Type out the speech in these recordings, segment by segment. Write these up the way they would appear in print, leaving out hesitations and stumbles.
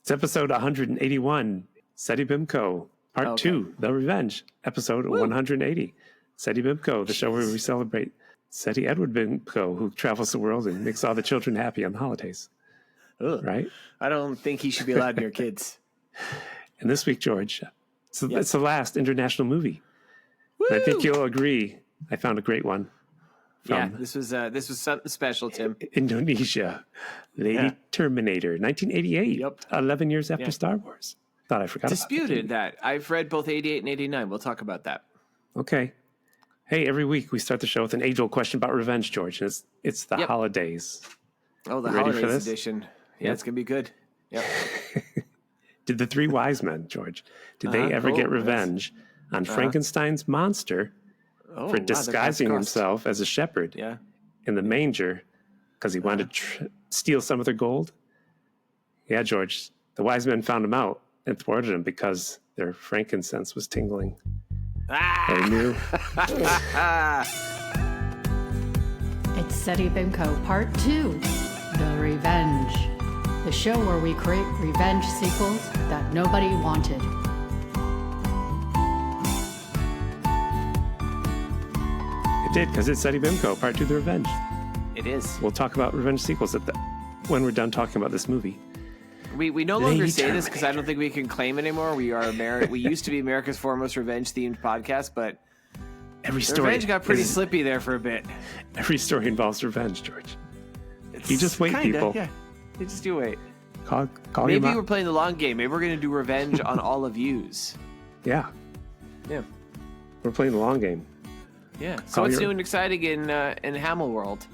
It's episode 181, Seti Bimco, part 2, The Revenge, episode 180. Seti Bimco, the show where we celebrate Seti Edward Bimco, who travels the world and makes all the children happy on the holidays. Ugh. Right? I don't think he should be allowed near kids. And this week, George, it's the last international movie. And I think you'll agree. I found a great one. This was something special, Tim. Indonesia, Lady Terminator, 1988. Yep. 11 years after Star Wars. Thought I forgot. Disputed that. I've read both 88 and 89. We'll talk about that. Okay. Hey, every week we start the show with an age-old question about revenge, George. And it's the holidays. Oh, the holidays edition. Yeah, it's gonna be good. Yep. Did the three wise men, George? Did they ever get revenge on Frankenstein's monster? For disguising himself as a shepherd in the manger because he wanted to steal some of their gold. Yeah, George, the wise men found him out and thwarted him because their frankincense was tingling. They knew. It's Seti Bimco, Part 2, The Revenge. The show where we create revenge sequels that nobody wanted. Did because it's Seti Bimco, Part 2, The Revenge. It is. We'll talk about revenge sequels when we're done talking about this movie. We no longer say this because I don't think we can claim anymore. We are we used to be America's foremost revenge themed podcast, but every story revenge got pretty slippy there for a bit. Every story involves revenge, George. You just wait, people. Yeah, you just do wait. Call Maybe we're playing the long game. Maybe we're going to do revenge on all of yous. Yeah. We're playing the long game. Yeah. So what's new and exciting in Hamill world?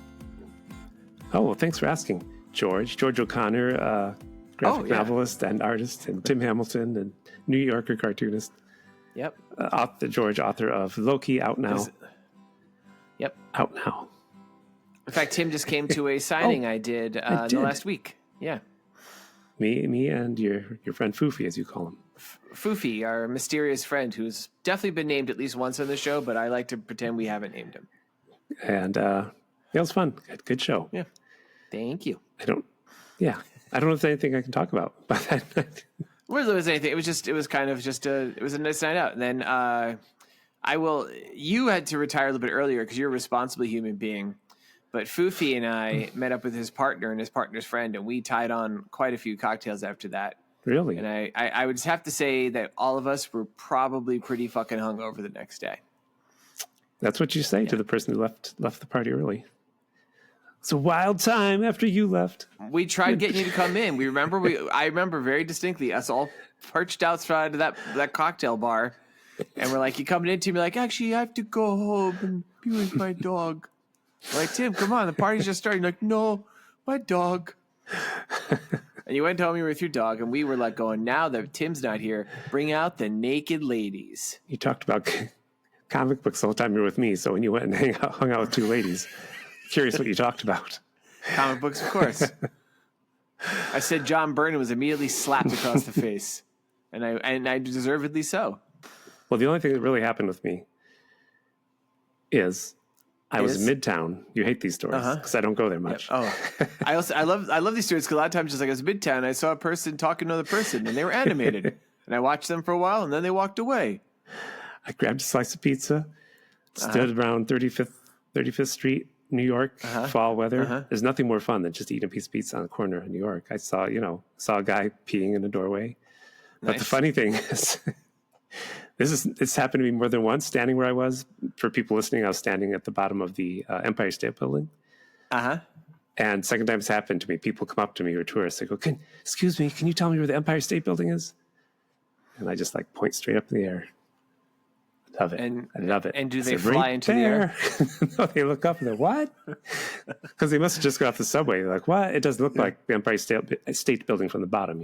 Oh, well, thanks for asking, George. George O'Connor, graphic novelist and artist, and Tim Hamilton, and New Yorker cartoonist. Yep. Author of Loki, out now. Yep. Out now. In fact, Tim just came to a signing I did the last week. Yeah. Me and your friend Foofy, as you call him. Foofy, our mysterious friend, who's definitely been named at least once on the show, but I like to pretend we haven't named him. And it was fun. Good show. Yeah. Thank you. I don't know if there's anything I can talk about. Well, there was anything. It was kind of just it was a nice night out. And then you had to retire a little bit earlier because you're a responsible human being. But Foofy and I met up with his partner and his partner's friend, and we tied on quite a few cocktails after that. Really? And I would just have to say that all of us were probably pretty fucking hungover the next day. That's what you say to the person who left the party early. It's a wild time after you left. We tried getting you to come in. I remember very distinctly us all perched outside of that cocktail bar, and we're like, "You coming in?" To me, like, "Actually, I have to go home and be with my dog." We're like, "Tim, come on, the party's just starting." Like, "No, my dog." And you went home, you were with your dog, and we were like going, "Now that Tim's not here, bring out the naked ladies." You talked about comic books the whole time you were with me, so when you went and hung out with two ladies, curious what you talked about. Comic books, of course. I said John Byrne was immediately slapped across the face, and I deservedly so. Well, the only thing that really happened with me is I was in Midtown. You hate these stories because I don't go there much. Yep. Oh, I love these stories because a lot of times, just like I was in Midtown, I saw a person talking to another person, and they were animated, and I watched them for a while, and then they walked away. I grabbed a slice of pizza, stood around 35th Street, New York, fall weather. There's nothing more fun than just eating a piece of pizza on the corner of New York. I saw a guy peeing in the doorway. But the funny thing is, this happened to me more than once. Standing where I was, for people listening, I was standing at the bottom of the Empire State Building. And second time it's happened to me, people come up to me who are tourists. They go, "Excuse me, can you tell me where the Empire State Building is?" And I just point straight up in the air. I love it. And do they fly into the air? No, they look up and they're, "What?" Because they must have just got off the subway. They're like, "What? It doesn't look like the Empire State Building from the bottom,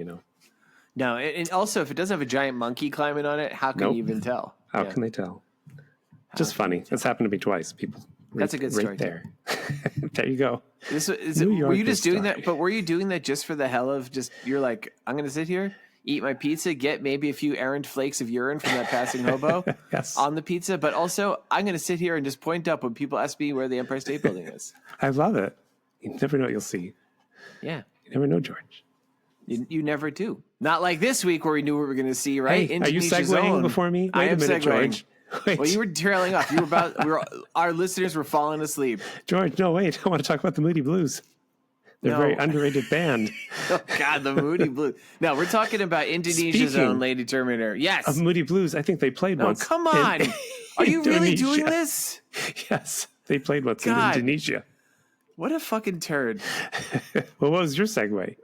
No, and also if it doesn't have a giant monkey climbing on it, how can you even tell? How can they tell? Just funny. That's happened to me twice. People. That's a good story. Right there. There you go. Were you just doing that? But were you doing that just for the hell of just? You're like, I'm going to sit here, eat my pizza, get maybe a few errant flakes of urine from that passing hobo on the pizza, but also I'm going to sit here and just point up when people ask me where the Empire State Building is. I love it. You never know what you'll see. Yeah. You never know, George. You newer do. Not like this week where we knew what we were going to see, right? Hey, are you segueing before me? I am segueing. George. Wait. Well, you were trailing off. Our listeners were falling asleep. George, no, wait. I want to talk about the Moody Blues. They're a very underrated band. Oh, God, the Moody Blues. No, we're talking about Indonesia's own Lady Terminator. Yes. Of Moody Blues, I think they played once. Oh, come on. Are you really doing this? Yes, they played once in Indonesia. What a fucking turd. Well, what was your segue?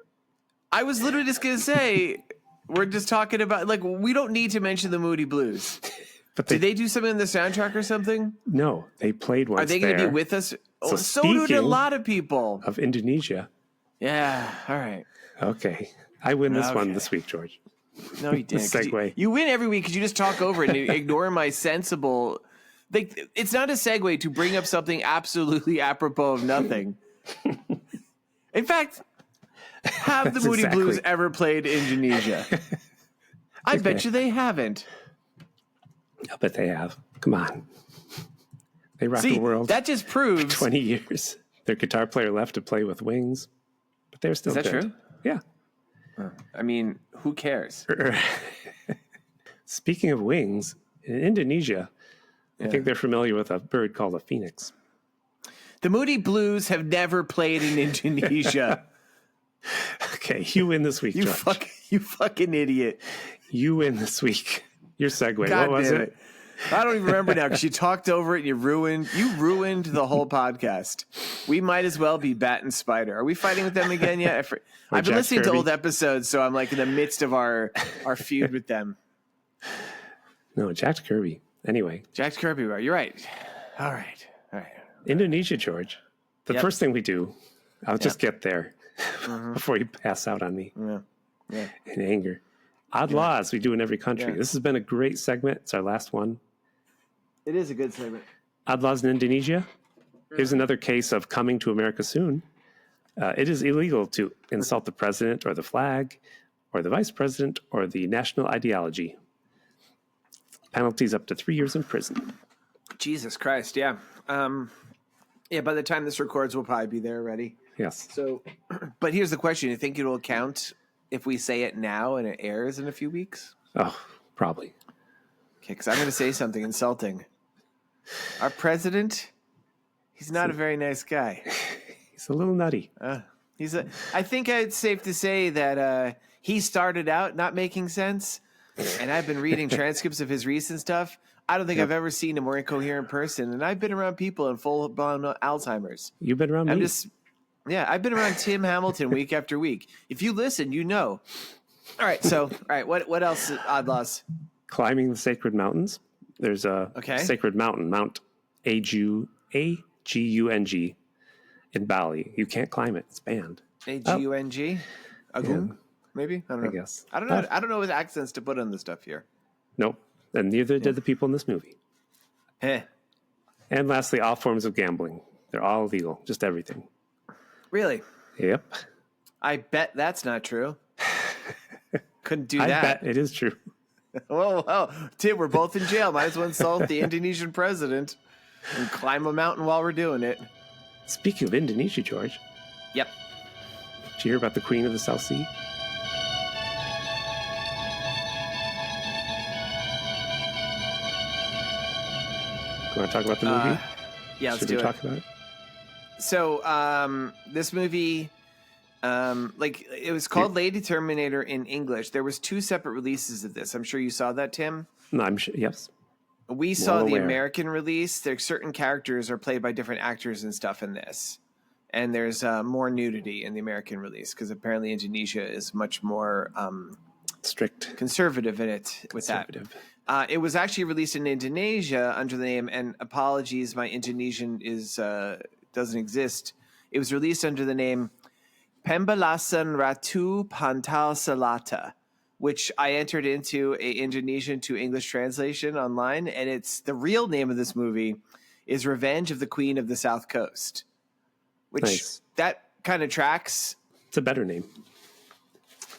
I was literally just going to say, we're just talking about, like, we don't need to mention the Moody Blues. But did they do something in the soundtrack or something? No, they played once. Are they going to be with us? So do a lot of people. Of Indonesia. Yeah, all right. Okay. I win this one this week, George. No, you didn't. Segue. You win every week because you just talk over it and you ignore my sensible... Like, it's not a segue to bring up something absolutely apropos of nothing. In fact, have the Moody Blues ever played Indonesia? I bet you they haven't. I bet they have. Come on. They rock the world. That just proves... 20 years. Their guitar player left to play with Wings. But they're still good. Is that true? Yeah. I mean, who cares? Speaking of wings, in Indonesia, I think they're familiar with a bird called a phoenix. The Moody Blues have never played in Indonesia. Okay, you win this week, George. You fucking idiot. You win this week. Your segue. God what was it? I don't even remember now because you talked over it and you ruined the whole podcast. We might as well be Bat and Spider. Are we fighting with them again yet? I've been listening to old episodes, so I'm like in the midst of our feud with them. No, Jack Kirby. Anyway. Jack Kirby, you're right. All right. Indonesia, George. The first thing we do, I'll just get there before you pass out on me in anger. Odd laws we do in every country. Yeah. This has been a great segment. It's our last one. It is a good segment. Odd laws in Indonesia. Here's another case of coming to America soon. It is illegal to insult the president or the flag or the vice president or the national ideology. Penalties up to 3 years in prison. Jesus Christ, yeah. By the time this records, we'll probably be there already. Yes. So, but here's the question. You think it will count if we say it now and it airs in a few weeks? Oh, probably. Okay, because I'm going to say something insulting. Our president, he's not a very nice guy. He's a little nutty. I think it's safe to say that he started out not making sense, and I've been reading transcripts of his recent stuff. I don't think I've ever seen a more incoherent person, and I've been around people in full-blown Alzheimer's. You've been around me? I've been around Tim Hamilton week after week. If you listen, you know. All right, what else, odd laws? Climbing the sacred mountains. There's a sacred mountain, Mount Agung in Bali. You can't climb it. It's banned. Agung? Agung? Yeah. Maybe? I don't know. I guess. I don't know. I don't know what accents to put on the stuff here. Nope. And neither did the people in this movie. And lastly, all forms of gambling. They're all illegal. Just everything. Really? Yep. I bet that's not true. Couldn't do that. I bet it is true. Well, Tim, we're both in jail. Might as well insult the Indonesian president and climb a mountain while we're doing it. Speaking of Indonesia, George. Yep. Did you hear about the Queen of the South Sea? You want to talk about the movie? Yeah, let's do it. Should we talk about it? So, this movie, it was called Lady Terminator in English. There was 2 separate releases of this. I'm sure you saw that, Tim. No, I'm sure. Yes. We saw the American release. There's certain characters are played by different actors and stuff in this, and there's more nudity in the American release because apparently Indonesia is much more strict, conservative in it with that. It was actually released in Indonesia under the name, and apologies, my Indonesian doesn't exist. It was released under the name Pembalasan Ratu Pantal Selatan, which I entered into a Indonesian to English translation online, and it's the real name of this movie is Revenge of the Queen of the South Coast, which that kind of tracks. It's a better name.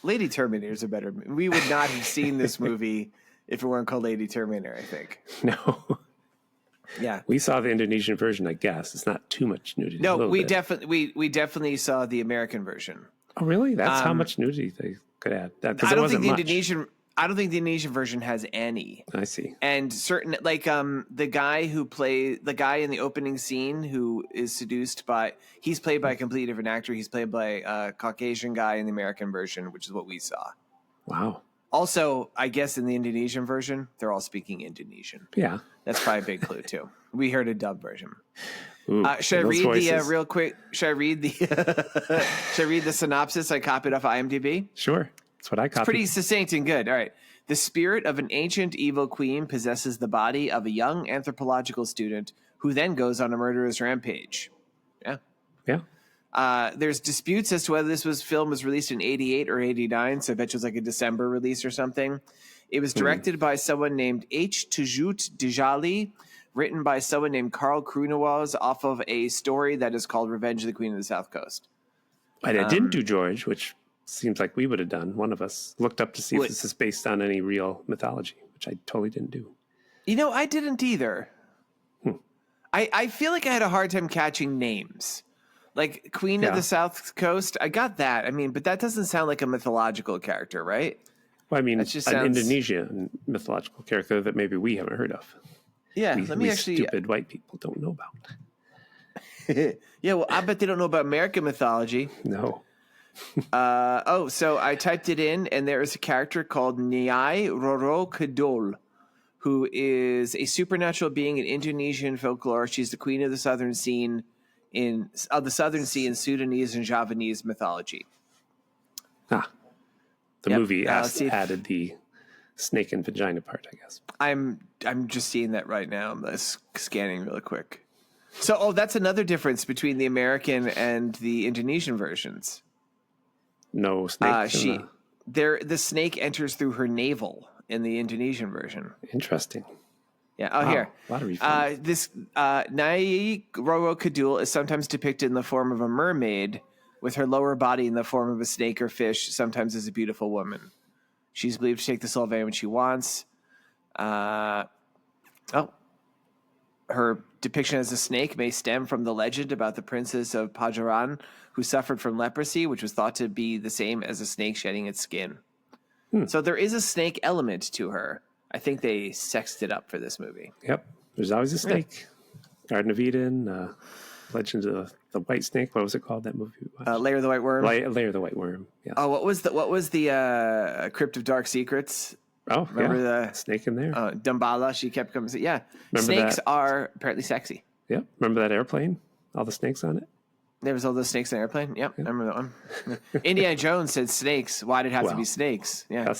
Lady Terminator is a better. We would not have seen this movie if it weren't called Lady Terminator, I think. No. Yeah. We saw the Indonesian version, I guess. It's not too much nudity. No, we definitely saw the American version. Oh, really? That's how much nudity they could add. I don't think the Indonesian version has any. I see. And certain, like the guy in the opening scene who is seduced by, he's played by a completely different actor. He's played by a Caucasian guy in the American version, which is what we saw. Wow. Also, I guess in the Indonesian version, they're all speaking Indonesian. Yeah. That's probably a big clue too. We heard a dub version. Ooh, should I read the real quick? Should I read the synopsis I copied off IMDb? Sure. That's what I copied. It's pretty succinct and good. All right. The spirit of an ancient evil queen possesses the body of a young anthropological student who then goes on a murderous rampage. Yeah. Yeah. There's disputes as to whether this film was released in 88 or 89, so I bet it was like a December release or something. It was directed by someone named H. Tujut Dijali, written by someone named Carl Krunewaz off of a story that is called Revenge of the Queen of the South Coast. But I didn't do George, which seems like we would have done. One of us looked up to see if this is based on any real mythology, which I totally didn't do. I didn't either. I feel like I had a hard time catching names. Like Queen of the South Coast, I got that. I mean, but that doesn't sound like a mythological character, right? Well, I mean, an Indonesian mythological character that maybe we haven't heard of. Yeah, we stupid white people don't know about. Yeah, well, I bet they don't know about American mythology. No. So I typed it in, and there is a character called Nyai Roro Kidul, who is a supernatural being in Indonesian folklore. She's the queen of the Southern Sea in Sudanese and Javanese mythology. The movie added the snake and vagina part, I guess. I'm just seeing that right now. I'm scanning really quick. So, that's another difference between the American and the Indonesian versions. No snake. The snake enters through her navel in the Indonesian version. Interesting. Yeah. Oh, wow. Here. A lot of refunds. This Nyai Roro Kidul is sometimes depicted in the form of a mermaid, with her lower body in the form of a snake or fish, sometimes as a beautiful woman. She's believed to take the soul of anyone she wants. Her depiction as a snake may stem from the legend about the princess of Pajaran, who suffered from leprosy, which was thought to be the same as a snake shedding its skin. So there is a snake element to her. I think they sexed it up for this movie. Yep. There's always a snake. Garden of Eden, Legend of the White Snake. What was it called? That movie we watched? Lair of the White Worm. Lair of the White Worm. Yeah. Oh, what was the Crypt of Dark Secrets? Oh, remember the snake in there? Dumbala. She kept coming. Yeah, remember snakes are apparently sexy. Yep. Remember that airplane? All the snakes on it. There was all those snakes in the airplane. Yep, I remember that one. Indiana Jones said snakes. Why did it have to be snakes? Yeah.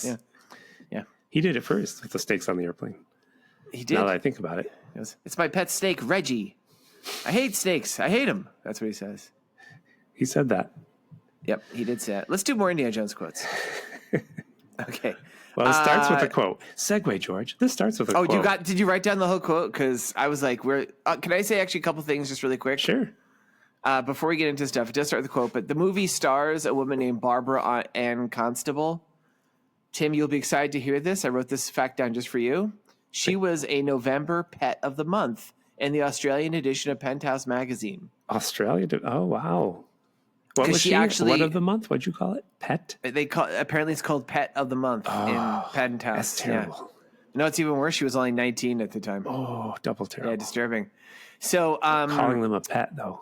He did it first with the snakes on the airplane. He did. Now that I think about it, it's my pet snake, Reggie. I hate snakes. I hate them. That's what he says. He said that. Yep, he did say that. Let's do more Indiana Jones quotes. Okay. Well, it starts with a quote. Segue, George. This starts with a quote. Did you write down the whole quote? Because I was like, can I say actually a couple things just really quick? Sure. Before we get into stuff, it does start with the quote, but the movie stars a woman named Barbara Ann Constable. Tim, you'll be excited to hear this. I wrote this fact down just for you. She was a November Pet of the Month in the Australian edition of Penthouse magazine. Australia? Oh, wow. What was she? What of the month? What'd you call it? Pet? Apparently it's called Pet of the Month in Penthouse. That's terrible. Yeah. No, it's even worse. She was only 19 at the time. Oh, double terrible. Yeah, disturbing. So calling them a pet, though.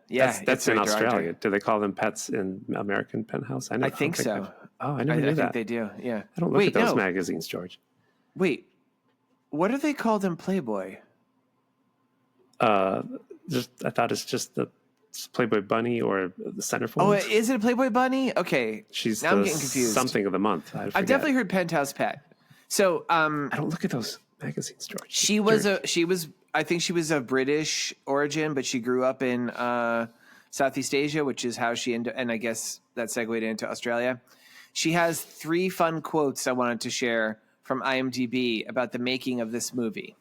Yeah, that's in Australia. Do they call them pets in American Penthouse? I think so. I never knew that. I think they do. Yeah. I don't look at those magazines, George. Wait, what are they called in Playboy? I thought it's just the Playboy Bunny or the centerfold. Oh, is it a Playboy Bunny? Okay, now I'm getting confused. Something of the month. I've definitely heard Penthouse Pet. So I don't look at those magazines, George. I think she was of British origin, but she grew up in Southeast Asia, which is how she and I guess that segued into Australia. She has 3 fun quotes I wanted to share from IMDb about the making of this movie.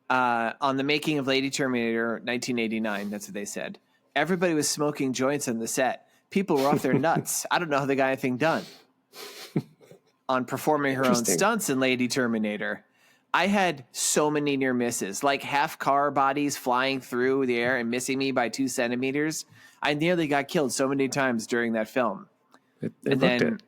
On the making of Lady Terminator 1989, that's what they said. Everybody was smoking joints on the set. People were off their nuts. I don't know how they got anything done. On performing her own stunts in Lady Terminator, I had so many near misses, like half car bodies flying through the air and missing me by 2 centimeters. I nearly got killed so many times during that film. And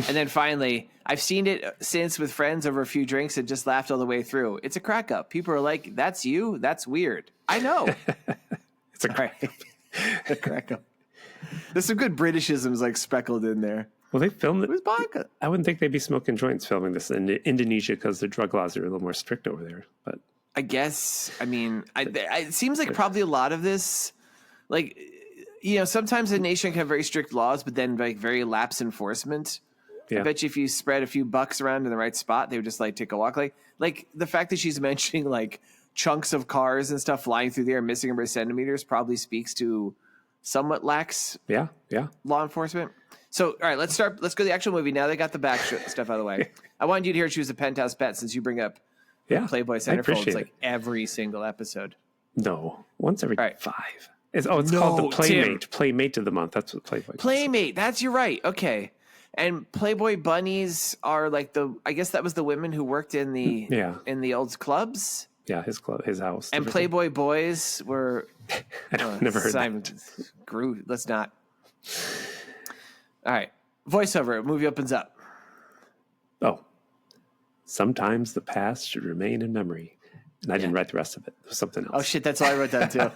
then finally, I've seen it since with friends over a few drinks and just laughed all the way through. It's a crack up. People are like, "That's you? That's weird." I know. It's a crack up. A crack up. There's some good Britishisms like speckled in there. Well, they filmed it. It was vodka. I wouldn't think they'd be smoking joints filming this in Indonesia because their drug laws are a little more strict over there. But I guess, I mean, it seems like probably a lot of this, like, sometimes a nation can have very strict laws, but then like very lax enforcement. Yeah. I bet you if you spread a few bucks around in the right spot, they would just like take a walk. Like the fact that she's mentioning like chunks of cars and stuff flying through the air, missing by centimeters, probably speaks to somewhat lax law enforcement. So, all right, let's go to the actual movie. Now they got the back stuff out of the way. I wanted you to hear she was a penthouse pet since you bring up Playboy Centerfold. It's like every single episode. No, once every 5. It's called the Playmate. Tim. Playmate of the month. That's what Playboy. Playmate. That's you're right. Okay. And Playboy bunnies are like I guess that was the women who worked in the old clubs. Yeah, his club, his house. And Playboy boys were. Never heard that. Let's not. All right. Voiceover. Movie opens up. Oh. Sometimes the past should remain in memory. And I didn't write the rest of it. It was something else. Oh, shit. That's all I wrote down, too.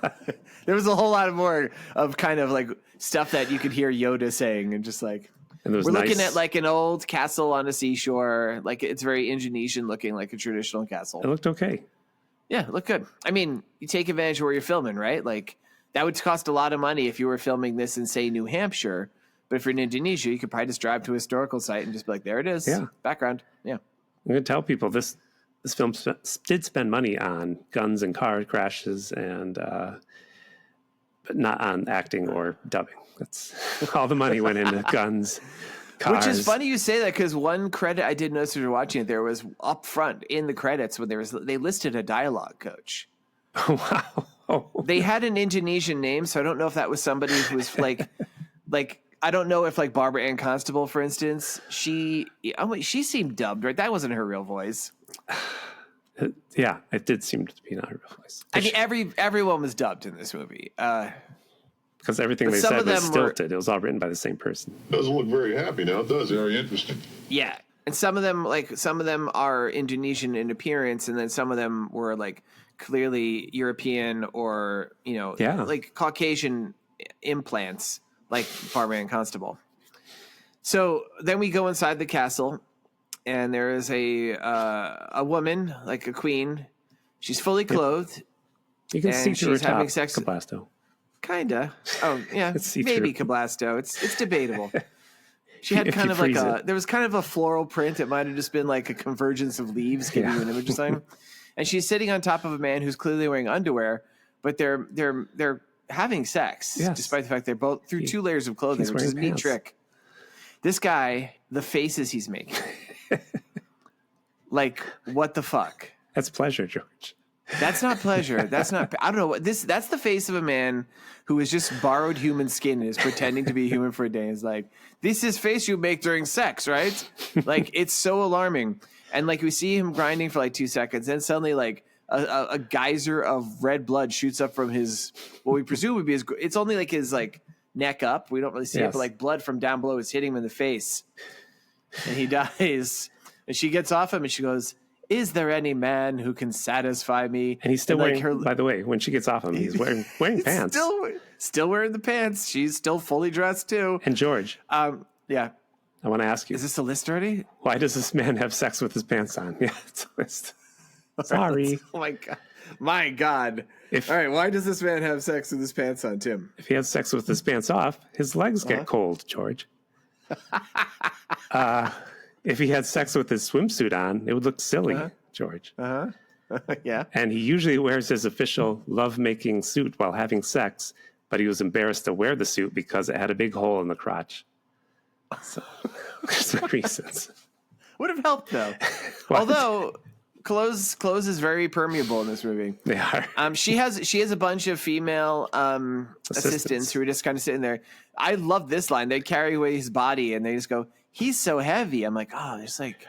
There was a whole lot more of kind of like stuff that you could hear Yoda saying and just like. And we're looking at like an old castle on a seashore. Like it's very Indonesian looking, like a traditional castle. It looked okay. Yeah, it looked good. I mean, you take advantage of where you're filming, right? Like that would cost a lot of money if you were filming this in, say, New Hampshire. But if you're in Indonesia, you could probably just drive to a historical site and just be like, there it is. Yeah. Background. Yeah. I'm going to tell people this film did spend money on guns and car crashes and but not on acting or dubbing. That's all the money went into guns, cars. Which is funny you say that because one credit I did notice when we were watching it, there was up front in the credits when they listed a dialogue coach. Oh, wow. They had an Indonesian name, so I don't know if that was somebody who was like I don't know if like Barbara Ann Constable, for instance, she seemed dubbed, right? That wasn't her real voice. Yeah, it did seem to be not her real voice. I mean, everyone was dubbed in this movie. Because everything they said was stilted. It was all written by the same person. Doesn't look very happy now, does it? Very interesting. Yeah. And some of them are Indonesian in appearance, and then some of them were like clearly European or, like Caucasian implants, like Barbara Ann Constable. So then we go inside the castle, and there is a woman, like a queen. She's fully clothed. You can see through her top, having sex. Cablasto. Kinda. Oh, yeah. Maybe Cablasto. It's debatable. She had kind of like there was kind of a floral print. It might have just been like a convergence of leaves giving you an image of something. And she's sitting on top of a man who's clearly wearing underwear, but they're having sex, despite the fact they're both through 2 layers of clothing, which is a neat trick. This guy, the faces he's making, like what the fuck? That's pleasure, George. That's not pleasure. That's not. I don't know what this. That's the face of a man who has just borrowed human skin and is pretending to be human for a day. It's like, this is face you make during sex, right? Like it's so alarming. And like we see him grinding for like 2 seconds, then suddenly like a geyser of red blood shoots up from his what we presume would be his. It's only like his like neck up. We don't really see it, but like blood from down below is hitting him in the face, and he dies. And she gets off him and she goes, "Is there any man who can satisfy me?" And he's still wearing. By the way, when she gets off him, he's wearing pants. Still wearing the pants. She's still fully dressed too. And George, yeah, I want to ask you: is this a list already? Why does this man have sex with his pants on? Yeah, it's a list. Sorry. Oh my god. All right, why does this man have sex with his pants on, Tim? If he has sex with his pants off, his legs get cold, George. If he had sex with his swimsuit on, it would look silly, George. Yeah. And he usually wears his official lovemaking suit while having sex, but he was embarrassed to wear the suit because it had a big hole in the crotch. So, there's no reasons. Would have helped, though. Although, clothes is very permeable in this movie. They are. She has a bunch of female assistants who are just kind of sitting there. I love this line. They carry away his body, and they just go, "He's so heavy." I'm like, oh, it's like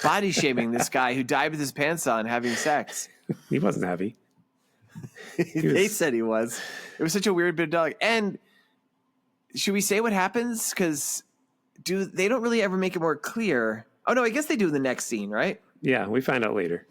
body shaming this guy who died with his pants on having sex. He wasn't heavy. They said he was. It was such a weird bit of dialogue. And should we say what happens? Because they don't really ever make it more clear. Oh, no, I guess they do in the next scene, right? Yeah, we find out later.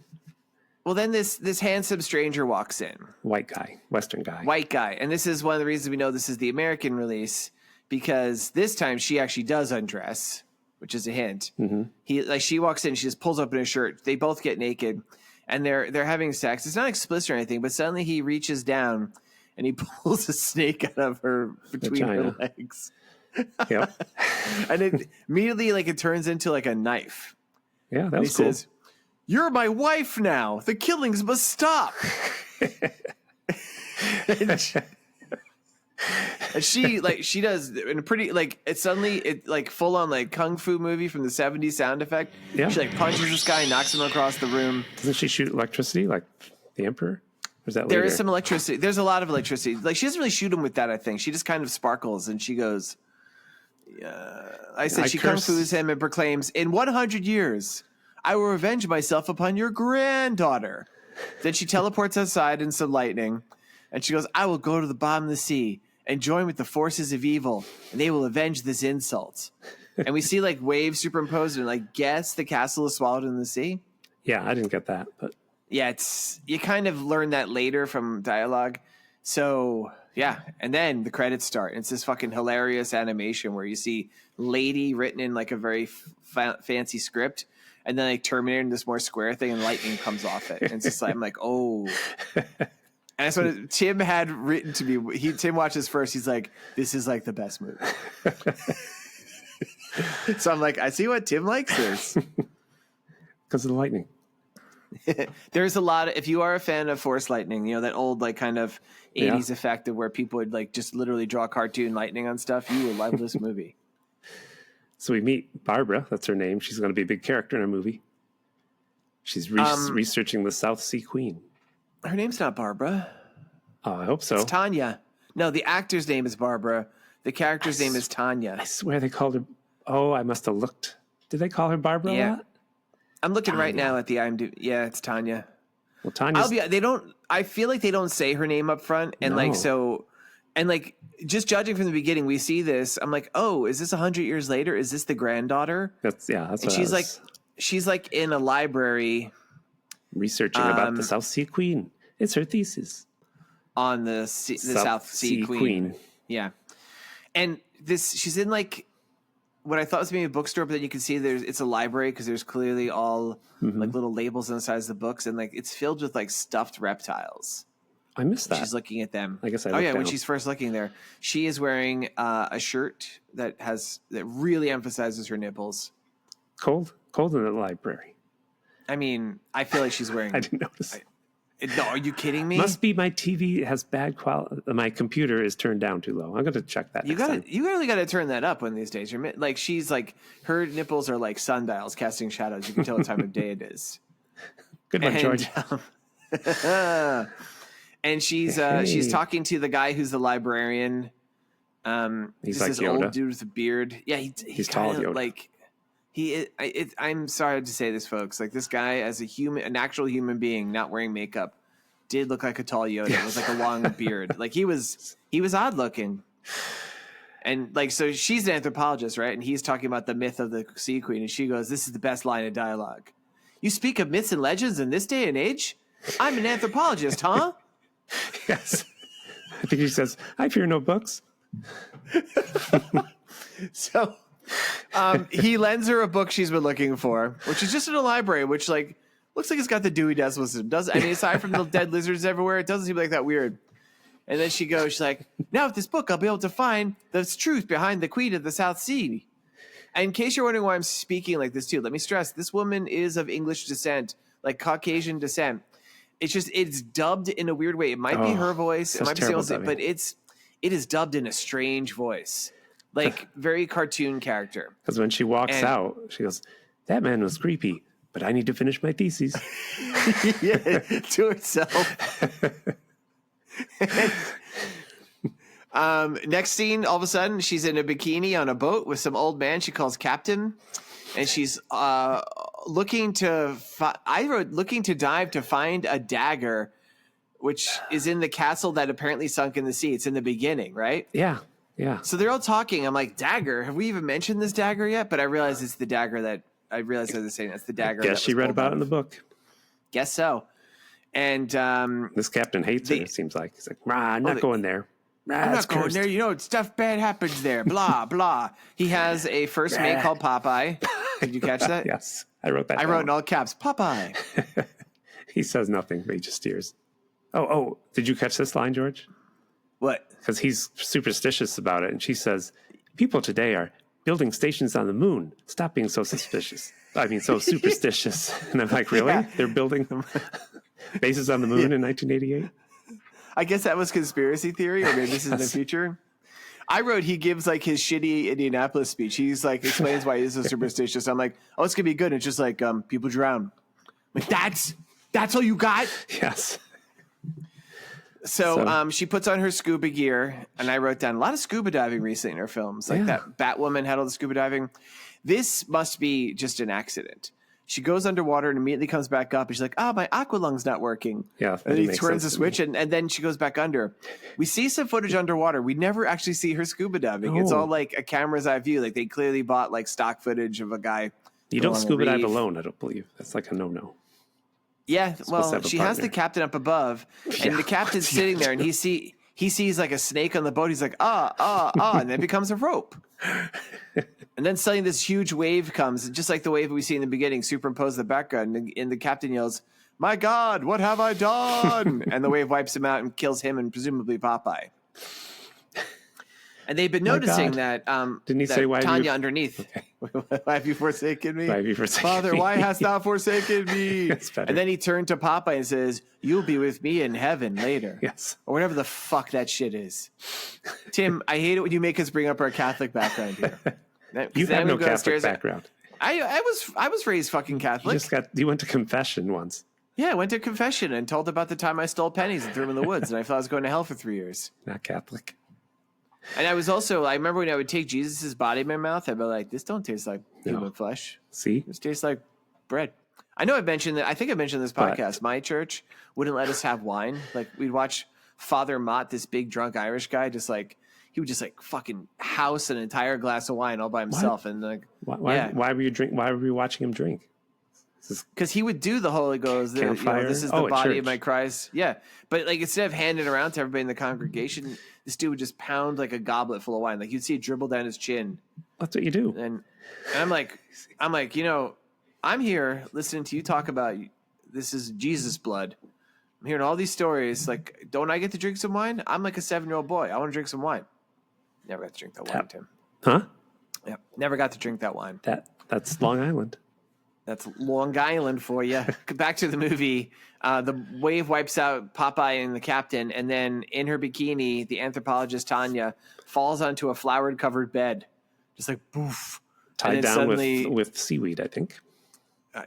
Well, then this handsome stranger walks in. White guy, Western guy. White guy. And this is one of the reasons we know this is the American release, because this time she actually does undress, which is a hint. Mm-hmm. She walks in, she just pulls up in a shirt. They both get naked, and they're having sex. It's not explicit or anything, but suddenly he reaches down and he pulls a snake out of her between her legs. Yep. And it immediately it turns into like a knife. Yeah, that was cool. Says, "You're my wife now. The killings must stop." and she does in a pretty it's suddenly full on kung fu movie from the 70s sound effect. Yeah. She punches this guy, knocks him across the room. Doesn't she shoot electricity like the Emperor? Or is that there later? is some electricity. There's a lot of electricity. She doesn't really shoot him with that, I think. She just kind of sparkles and she goes, she kung fu's him and proclaims, "In 100 years, I will revenge myself upon your granddaughter." Then she teleports outside in some lightning, and she goes, "I will go to the bottom of the sea and join with the forces of evil, and they will avenge this insult." And we see waves superimposed and guess the castle is swallowed in the sea. Yeah, I didn't get that, but yeah, you kind of learn that later from dialogue. So yeah, and then the credits start. And it's this fucking hilarious animation where you see Lady written in a very fancy script, and then Terminator in this more square thing, and lightning comes off it. And it's just I'm like, oh. And that's what Tim had written to me. Tim watches first. He's like, "This is the best movie." So I'm like, I see what Tim likes this. Because of the lightning. There's a lot of, if you are a fan of Force Lightning, that old kind of 80s effect of where people would just literally draw cartoon lightning on stuff, you will love this movie. So we meet Barbara, that's her name. She's going to be a big character in our movie. She's researching the South Sea Queen. Her name's not Barbara. Oh, I hope so. It's Tanya. No, the actor's name is Barbara. The character's name is Tanya. I swear they called her. Oh, I must have looked. Did they call her Barbara a lot? I'm looking right now at the IMDb. Yeah, it's Tanya. Well, Tanya's... I feel like they don't say her name up front. And just judging from the beginning, we see this. I'm like, oh, is this 100 years later? Is this the granddaughter? That's and she's in a library. Researching about the South Sea Queen. It's her thesis. On the South Sea Queen. Yeah. And she's in what I thought was maybe a bookstore, but then you can see it's a library because there's clearly all little labels on the sides of the books, and it's filled with stuffed reptiles. I missed that. She's looking at them. I guess when she's first looking there, she is wearing a shirt that really emphasizes her nipples. Cold in the library. I mean, I feel like she's wearing. I didn't notice. No, are you kidding me? Must be my TV has bad quality. My computer is turned down too low. I'm going to check that. You really got to turn that up one of these days. She's her nipples are sundials casting shadows. You can tell what time of day it is. Good one, George. And she's talking to the guy who's the librarian. He's this Yoda. Old dude with a beard. Yeah, he's tall Yoda. I'm sorry to say this, folks. This guy, as an actual human being, not wearing makeup, did look like a tall Yoda. It was a long beard. He was odd looking. And so she's an anthropologist, right? And he's talking about the myth of the Sea Queen, and she goes, "This is the best line of dialogue. You speak of myths and legends in this day and age? I'm an anthropologist, huh?" Yes. I think she says, "I fear no books." So he lends her a book she's been looking for, which is just in a library, which looks like it's got the Dewey Decimal System. Aside from the dead lizards everywhere, it doesn't seem that weird. And then she's like, "Now with this book, I'll be able to find the truth behind the Queen of the South Sea." And in case you're wondering why I'm speaking like this too, let me stress, this woman is of English descent, Caucasian descent. It's dubbed in a weird way. It might be her voice. It might be someone's, but it is dubbed in a strange voice. Very cartoon character. Because when she walks out, she goes, "That man was creepy, but I need to finish my thesis." Yeah, to herself. Next scene, all of a sudden, she's in a bikini on a boat with some old man she calls Captain. And she's looking to dive to find a dagger which is in the castle that apparently sunk in the sea. It's in the beginning, right? Yeah. Yeah. So they're all talking. I'm like, dagger? Have we even mentioned this dagger yet? But I realized it's the dagger that I realized I was saying it's the dagger. Guess she read about it in the book. Guess so. And this captain hates it. It seems like he's like, I'm not going there. I'm not going there. You know, stuff bad happens there. Blah blah. He has a first mate called Popeye. Did you catch that? Yes, I wrote that. I wrote in all caps, Popeye. He says nothing, but he just steers. Oh! Did you catch this line, George? What? Because he's superstitious about it, and she says, "People today are building stations on the moon. Stop being so suspicious. I mean, so superstitious." And I'm like, really? Yeah. They're building bases on the moon in 1988? I guess that was conspiracy theory, or maybe this is in the future. I wrote he gives like his shitty Indianapolis speech. He's like explains why he's so superstitious. I'm like, oh, it's gonna be good. And it's just like people drown. I'm like that's all you got? Yes. So she puts on her scuba gear, and I wrote down a lot of scuba diving recently in her films. Like that Batwoman had all the scuba diving. This must be just an accident. She goes underwater and immediately comes back up, and she's like, my aqua lung's not working. Yeah, and he turns the switch, and then she goes back under. We see some footage underwater. We never actually see her scuba diving. It's all like a camera's eye view. Like they clearly bought like stock footage of a guy. You don't scuba dive alone, I don't believe. That's like a no-no. Yeah, well, she has the captain up above, and the captain's sitting there, and he sees like a snake on the boat. He's like, and then it becomes a rope. And then suddenly this huge wave comes, just like the wave we see in the beginning, superimpose the background, and the captain yells, "My God, what have I done?" And the wave wipes him out and kills him and presumably Popeye. And they've been noticing that didn't he say, why Tanya underneath. Okay. Why have you forsaken me? Why have you forsaken Father, me? why hast thou forsaken me? And then he turned to Popeye and says, "You'll be with me in heaven later." Yes. Or whatever the fuck that shit is. Tim, I hate it when you make us bring up our Catholic background here. You have no Catholic background. I was raised fucking Catholic. You went to confession once. Yeah, I went to confession and told about the time I stole pennies and threw them in the woods, and I thought I was going to hell for 3 years. Not Catholic. And I remember when I would take Jesus' body in my mouth, I'd be like, this don't taste like human flesh. See? This tastes like bread. I know I mentioned that. I think I mentioned this podcast. My church wouldn't let us have wine. Like we'd watch Father Mott, this big drunk Irish guy, he would just like fucking house an entire glass of wine all by himself. And like, why were you watching him drink? Because he would do the Holy Ghost. This is the body of my Christ. Yeah. But like instead of handing it around to everybody in the congregation, this dude would just pound like a goblet full of wine. Like you'd see it dribble down his chin. That's what you do. And I'm like, I'm here listening to you talk about this is Jesus blood. I'm hearing all these stories. Like, don't I get to drink some wine? I'm like a 7-year-old boy. I want to drink some wine. Never got to drink that wine, Tim. Huh? Yeah. Never got to drink that wine. That's Long Island. That's Long Island for you. Back to the movie. The wave wipes out Popeye and the captain, and then in her bikini, the anthropologist Tanya falls onto a flowered-covered bed, just like poof. Tied down with seaweed, I think.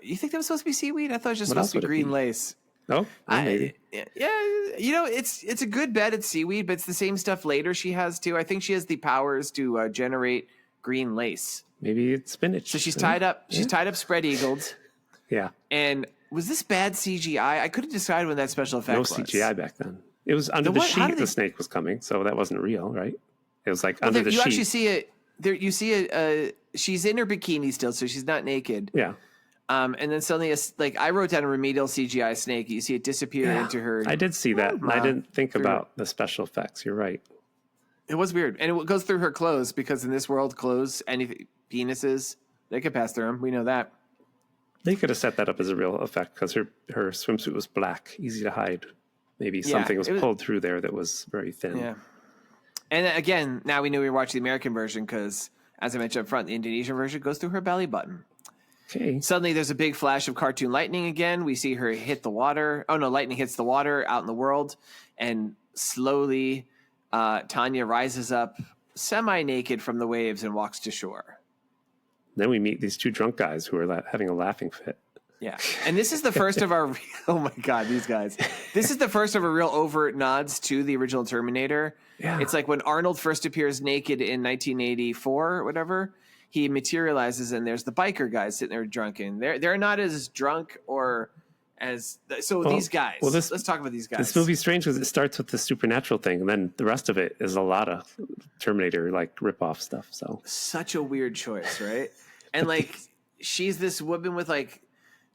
You think that was supposed to be seaweed? I thought it was just supposed to be green lace. No, maybe. Yeah, it's a good bed. It's seaweed, but it's the same stuff later she has too. I think she has the powers to generate green lace. Maybe it's spinach. So she's tied up. She's tied up, spread eagled. Yeah. And was this bad CGI? I couldn't decide when that special effect was. No CGI back then. It was under the sheet. The snake was coming, so that wasn't real, right? It was like under the sheet. You actually see it. There, you see it. She's in her bikini still, so she's not naked. Yeah. And then suddenly, I wrote down a remedial CGI snake. You see it disappear into her. I did see that. I didn't think about the special effects. You're right. It was weird, and it goes through her clothes because in this world, clothes, penises, they could pass through them. We know that. They could have set that up as a real effect because her swimsuit was black, easy to hide. Maybe something was pulled through there that was very thin. Yeah. And again, now we knew we were watching the American version because, as I mentioned up front, the Indonesian version goes through her belly button. Okay. Suddenly, there's a big flash of cartoon lightning again. We see her hit the water. Oh, no, lightning hits the water out in the world. And slowly, Tanya rises up semi-naked from the waves and walks to shore. Then we meet these two drunk guys who are having a laughing fit. Yeah. And this is the first of our... Oh, my God, these guys. This is the first of a real overt nods to the original Terminator. Yeah. It's like when Arnold first appears naked in 1984 or whatever, he materializes and there's the biker guys sitting there drunken. They're not as drunk or These guys. Well, let's talk about these guys. This movie's strange because it starts with the supernatural thing, and then the rest of it is a lot of Terminator like ripoff stuff. So such a weird choice, right? And like she's this woman with like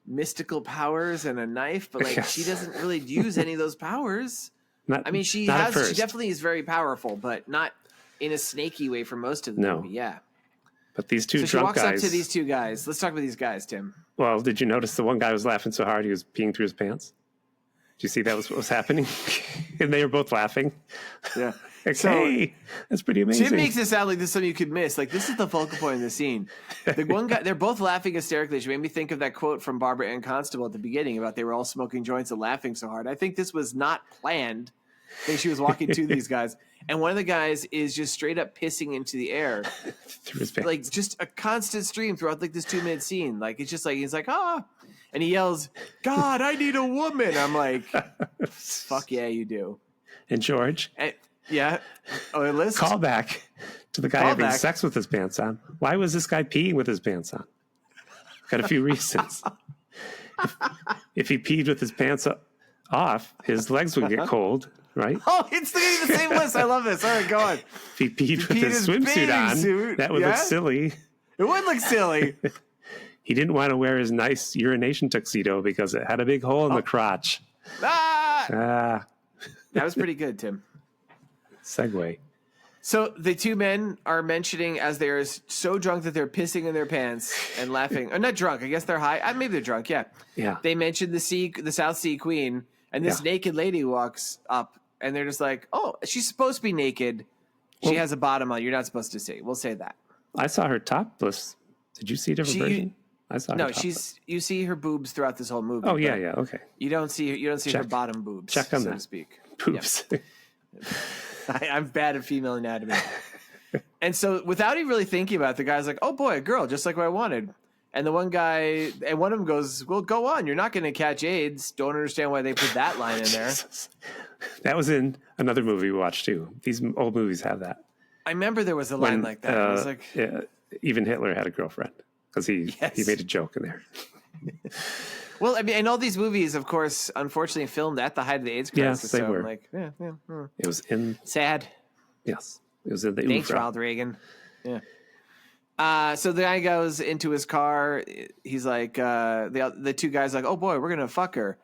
mystical powers and a knife, but like she doesn't really use any of those powers. She definitely is very powerful, but not in a snaky way for most of the movie. Yeah. But these two drunk guys. She walks up to these two guys. Let's talk about these guys, Tim. Well, did you notice the one guy was laughing so hard he was peeing through his pants? Did you see that was what was happening? And they were both laughing. Yeah. Hey, that's pretty amazing. Jim makes it sound like this is something you could miss. Like, this is the focal point of the scene. The one guy, they're both laughing hysterically. She made me think of that quote from Barbara Ann Constable at the beginning about they were all smoking joints and laughing so hard. I think this was not planned. I think she was walking to these guys. And one of the guys is just straight up pissing into the air. Through his pants. Like, just a constant stream throughout, like, this 2-minute scene. Like, it's just like, he's like, ah. And he yells, God, I need a woman. I'm like, fuck yeah, you do. And George. Yeah. List. Call back to the guy having sex with his pants on. Why was this guy peeing with his pants on? Got a few reasons. If he peed with his pants off, his legs would get cold, right? Oh, it's the same list. I love this. All right, go on. If he peed with his swimsuit on, that would look silly. It would look silly. He didn't want to wear his nice urination tuxedo because it had a big hole in the crotch. That was pretty good, Tim. Segue. So the two men are mentioning as they're so drunk that they're pissing in their pants and laughing. Or not drunk. I guess they're high. Maybe they're drunk. Yeah. Yeah. They mentioned the South Sea Queen, and this naked lady walks up, and they're just like, "Oh, she's supposed to be naked. She has a bottom on. You're not supposed to see." We'll say that. I saw her topless. Did you see a different version? I saw her topless. You see her boobs throughout this whole movie. Oh yeah, okay. You don't see her bottom boobs. Check on so that. to speak. Boobs. Yep. I'm bad at female anatomy. And so without even really thinking about it, the guy's like, oh boy, a girl, just like what I wanted. And the one guy, and one of them goes, well, go on. You're not going to catch AIDS. Don't understand why they put that line in there. That was in another movie we watched too. These old movies have that. I remember there was a line like that. I was like, even Hitler had a girlfriend because he made a joke in there. Well, I mean, and all these movies, of course, unfortunately filmed at the height of the AIDS crisis. Yes, they were. I'm like, It was in... Sad. Yes. It was in the Thanks, Ronald Reagan. Yeah. So the guy goes into his car. He's like, the two guys like, oh boy, we're going to fuck her.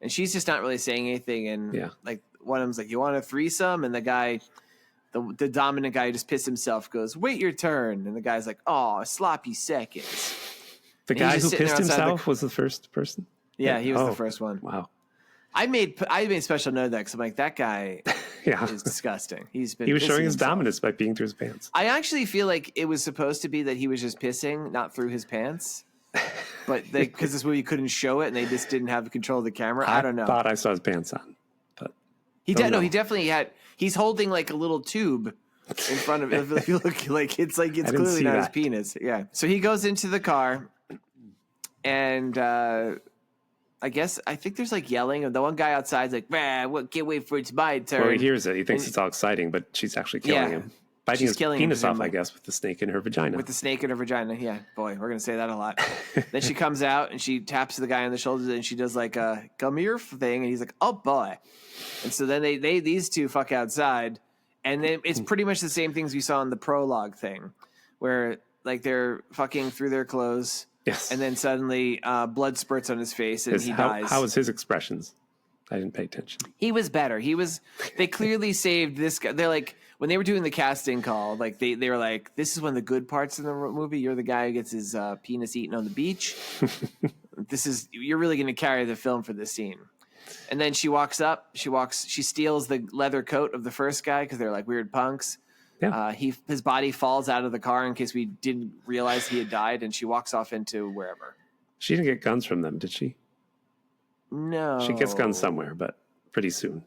And she's just not really saying anything. And like one of them's like, you want a threesome? And the guy, the dominant guy who just pissed himself goes, wait your turn. And the guy's like, oh, sloppy seconds. The guy who pissed himself was the first person? Yeah, he was the first one. Wow. I made special note of that because I'm like, that guy is disgusting. He was showing his dominance by peeing through his pants. I actually feel like it was supposed to be that he was just pissing, not through his pants. But because this movie couldn't show it and they just didn't have control of the camera. I don't know. I thought I saw his pants on. But he definitely had. He's holding like a little tube in front of it. If you look, like it's clearly not his penis. Yeah. So he goes into the car. And I think there's like yelling, and the one guy outside's like, "Man, can't wait for it's my turn." Well, he hears it. He thinks it's all exciting, but she's actually killing him, biting his penis off, I guess, with the snake in her vagina. With the snake in her vagina, yeah. Boy, we're gonna say that a lot. Then she comes out and she taps the guy on the shoulders, and she does like a "come here" thing, and he's like, "Oh boy!" And so then these two fuck outside, and then it's pretty much the same things we saw in the prologue thing, where like they're fucking through their clothes. Yes. And then suddenly blood spurts on his face and he dies. How was his expressions? I didn't pay attention. He was better. They clearly saved this guy. They're like, when they were doing the casting call, like they were like, this is one of the good parts in the movie. You're the guy who gets his penis eaten on the beach. You're really going to carry the film for this scene. And then she walks up, she steals the leather coat of the first guy because they're like weird punks. Yeah. His body falls out of the car in case we didn't realize he had died, and she walks off into wherever. She didn't get guns from them, did she? No. She gets guns somewhere, but pretty soon.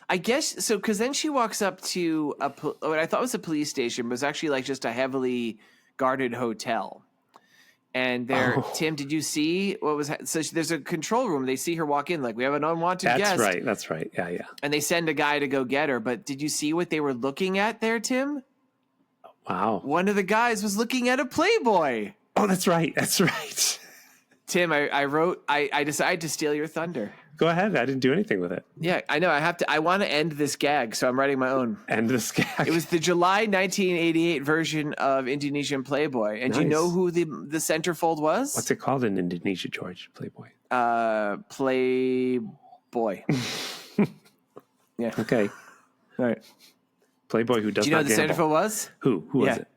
I guess so, because then she walks up to what I thought was a police station, but it was actually like just a heavily guarded hotel. And Tim, did you see what was? So there's a control room. They see her walk in, like we have an unwanted guest. That's right. Yeah. And they send a guy to go get her. But did you see what they were looking at there, Tim? Wow. One of the guys was looking at a Playboy. Oh, that's right. Tim, I decided to steal your thunder. Go ahead. I didn't do anything with it. Yeah, I know. I want to end this gag, so I'm writing my own. End this gag. It was the July 1988 version of Indonesian Playboy. And do you know who the centerfold was? What's it called in Indonesia, George? Playboy. Playboy. Yeah. Okay. All right. Playboy who does Do you know not who the gamble. centerfold was? Who was it?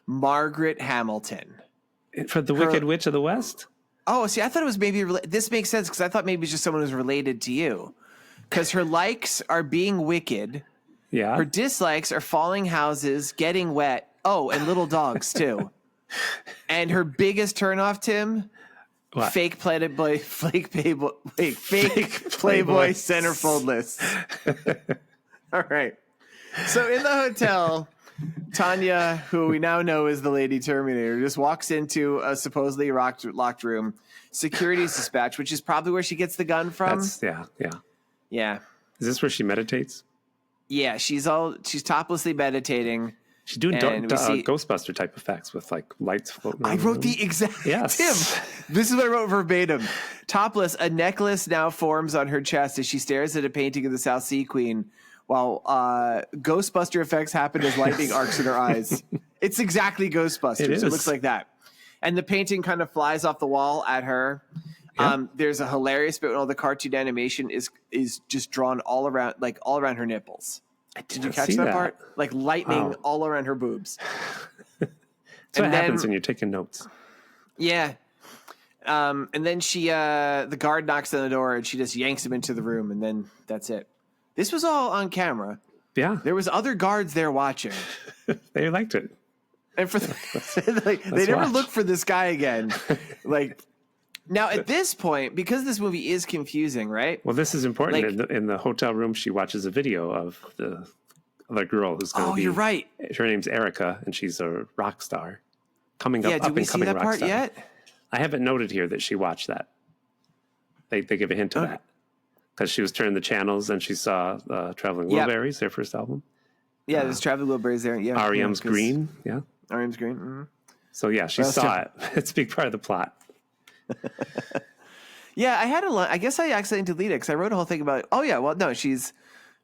Margaret Hamilton. For the Wicked Witch of the West? Oh, see, I thought it was maybe this makes sense because I thought maybe it's just someone who's related to you. Because her likes are being wicked. Yeah. Her dislikes are falling houses, getting wet. Oh, and little dogs too. And her biggest turnoff, Tim, What? fake Playboy centerfold list. All right. So in the hotel, Tanya, who we now know is the Lady Terminator, just walks into a supposedly locked room. Security's dispatched, which is probably where she gets the gun from. Yeah. Is this where she meditates? Yeah, she's toplessly meditating. She's doing Ghostbuster type effects with like lights floating. I wrote the exact. Yes. Tim, this is what I wrote verbatim. Topless, a necklace now forms on her chest as she stares at a painting of the South Sea Queen, while Ghostbuster effects happen as lightning arcs in her eyes. It's exactly Ghostbusters. It looks like that. And the painting kind of flies off the wall at her. Yeah. There's a hilarious bit when all the cartoon animation is just drawn all around her nipples. Did you catch that part? Like lightning all around her boobs. That's what happens when you're taking notes. Yeah. And then the guard knocks on the door and she just yanks him into the room, and then that's it. This was all on camera. Yeah. There was other guards there watching. They liked it. And they never looked for this guy again. Now at this point, because this movie is confusing, right? Well, this is important. In the hotel room, she watches a video of the other girl who's going to be. Oh, you're right. Her name's Erica, and she's a rock star. Coming up, yeah, did we see that part yet? I haven't noted here that she watched that. They give a hint of that. Because she was turning the channels and she saw Traveling Wilburys, their first album. Yeah, there's Traveling Wilburys there. Yeah, R.E.M.'s Green. Yeah, R.E.M.'s Green. Mm-hmm. So yeah, she saw it. It's a big part of the plot. Yeah, I had I guess I accidentally deleted it because I wrote a whole thing about it. Oh yeah, well no, she's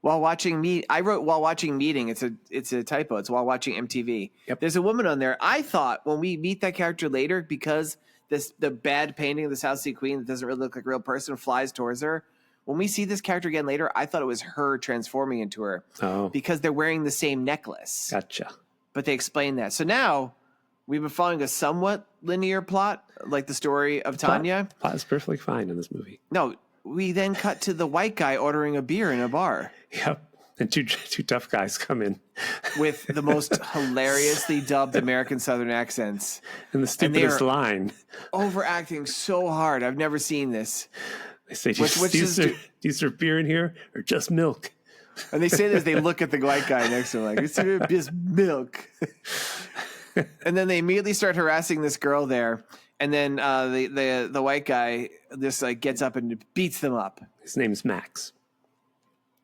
while watching I wrote while watching Meeting. It's a typo. It's while watching MTV. Yep. There's a woman on there. I thought when we meet that character later, because the bad painting of the South Sea Queen that doesn't really look like a real person flies towards her. When we see this character again later, I thought it was her transforming into her. Oh. Because they're wearing the same necklace. Gotcha. But they explain that. So now we've been following a somewhat linear plot, like the story of Tanya. Plot is perfectly fine in this movie. No, we then cut to the white guy ordering a beer in a bar. Yep. And two tough guys come in. With the most hilariously dubbed American Southern accents. And the stupidest line. Overacting so hard. I've never seen this. They say, do you serve beer in here or just milk? And they say this, they look at the white guy next to them like, it's just milk. And then they immediately start harassing this girl there. And then the white guy just gets up and beats them up. His name's Max.